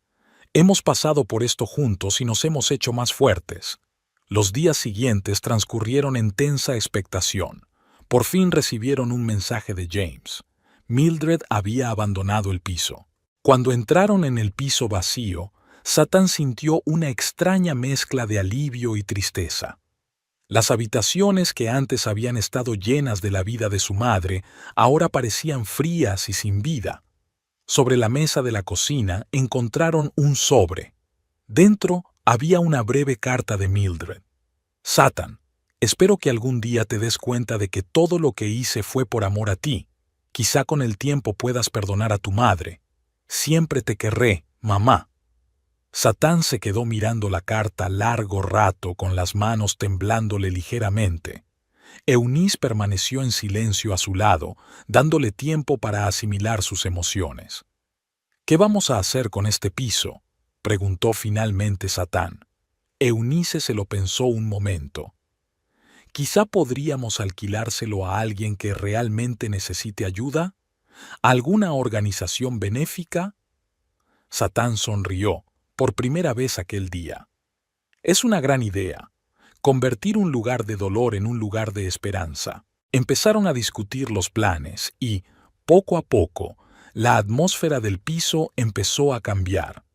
Hemos pasado por esto juntos y nos hemos hecho más fuertes. Los días siguientes transcurrieron en tensa expectación. Por fin recibieron un mensaje de James. Mildred había abandonado el piso. Cuando entraron en el piso vacío, Satán sintió una extraña mezcla de alivio y tristeza. Las habitaciones que antes habían estado llenas de la vida de su madre, ahora parecían frías y sin vida. Sobre la mesa de la cocina encontraron un sobre. Dentro había una breve carta de Mildred. Satán, espero que algún día te des cuenta de que todo lo que hice fue por amor a ti. Quizá con el tiempo puedas perdonar a tu madre. Siempre te querré, mamá. Satán se quedó mirando la carta largo rato con las manos temblándole ligeramente. Eunice permaneció en silencio a su lado, dándole tiempo para asimilar sus emociones. ¿Qué vamos a hacer con este piso?, preguntó finalmente Satán. Eunice se lo pensó un momento. Quizá podríamos alquilárselo a alguien que realmente necesite ayuda, ¿a alguna organización benéfica? Satán sonrió, por primera vez aquel día. Es una gran idea. Convertir un lugar de dolor en un lugar de esperanza. Empezaron a discutir los planes y, poco a poco, la atmósfera del piso empezó a cambiar.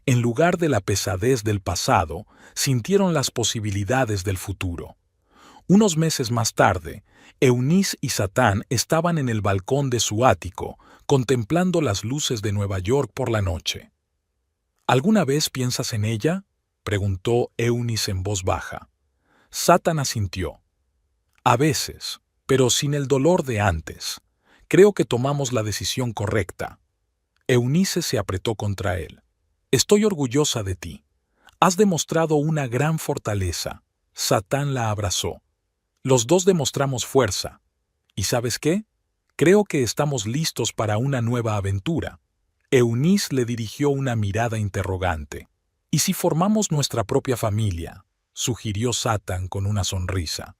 En lugar de la pesadez del pasado, sintieron las posibilidades del futuro. Unos meses más tarde, Eunice y Satán estaban en el balcón de su ático, contemplando las luces de Nueva York por la noche. ¿Alguna vez piensas en ella?, preguntó Eunice en voz baja. Satán asintió. A veces, pero sin el dolor de antes. Creo que tomamos la decisión correcta. Eunice se apretó contra él. Estoy orgullosa de ti. Has demostrado una gran fortaleza. Satán la abrazó. Los dos demostramos fuerza. ¿Y sabes qué? Creo que estamos listos para una nueva aventura. Eunice le dirigió una mirada interrogante. ¿Y si formamos nuestra propia familia?, sugirió Satán con una sonrisa.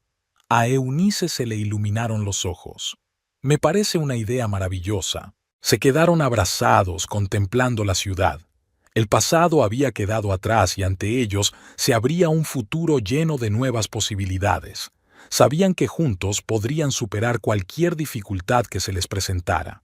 A Eunice se le iluminaron los ojos. Me parece una idea maravillosa. Se quedaron abrazados contemplando la ciudad. El pasado había quedado atrás y ante ellos se abría un futuro lleno de nuevas posibilidades. Sabían que juntos podrían superar cualquier dificultad que se les presentara.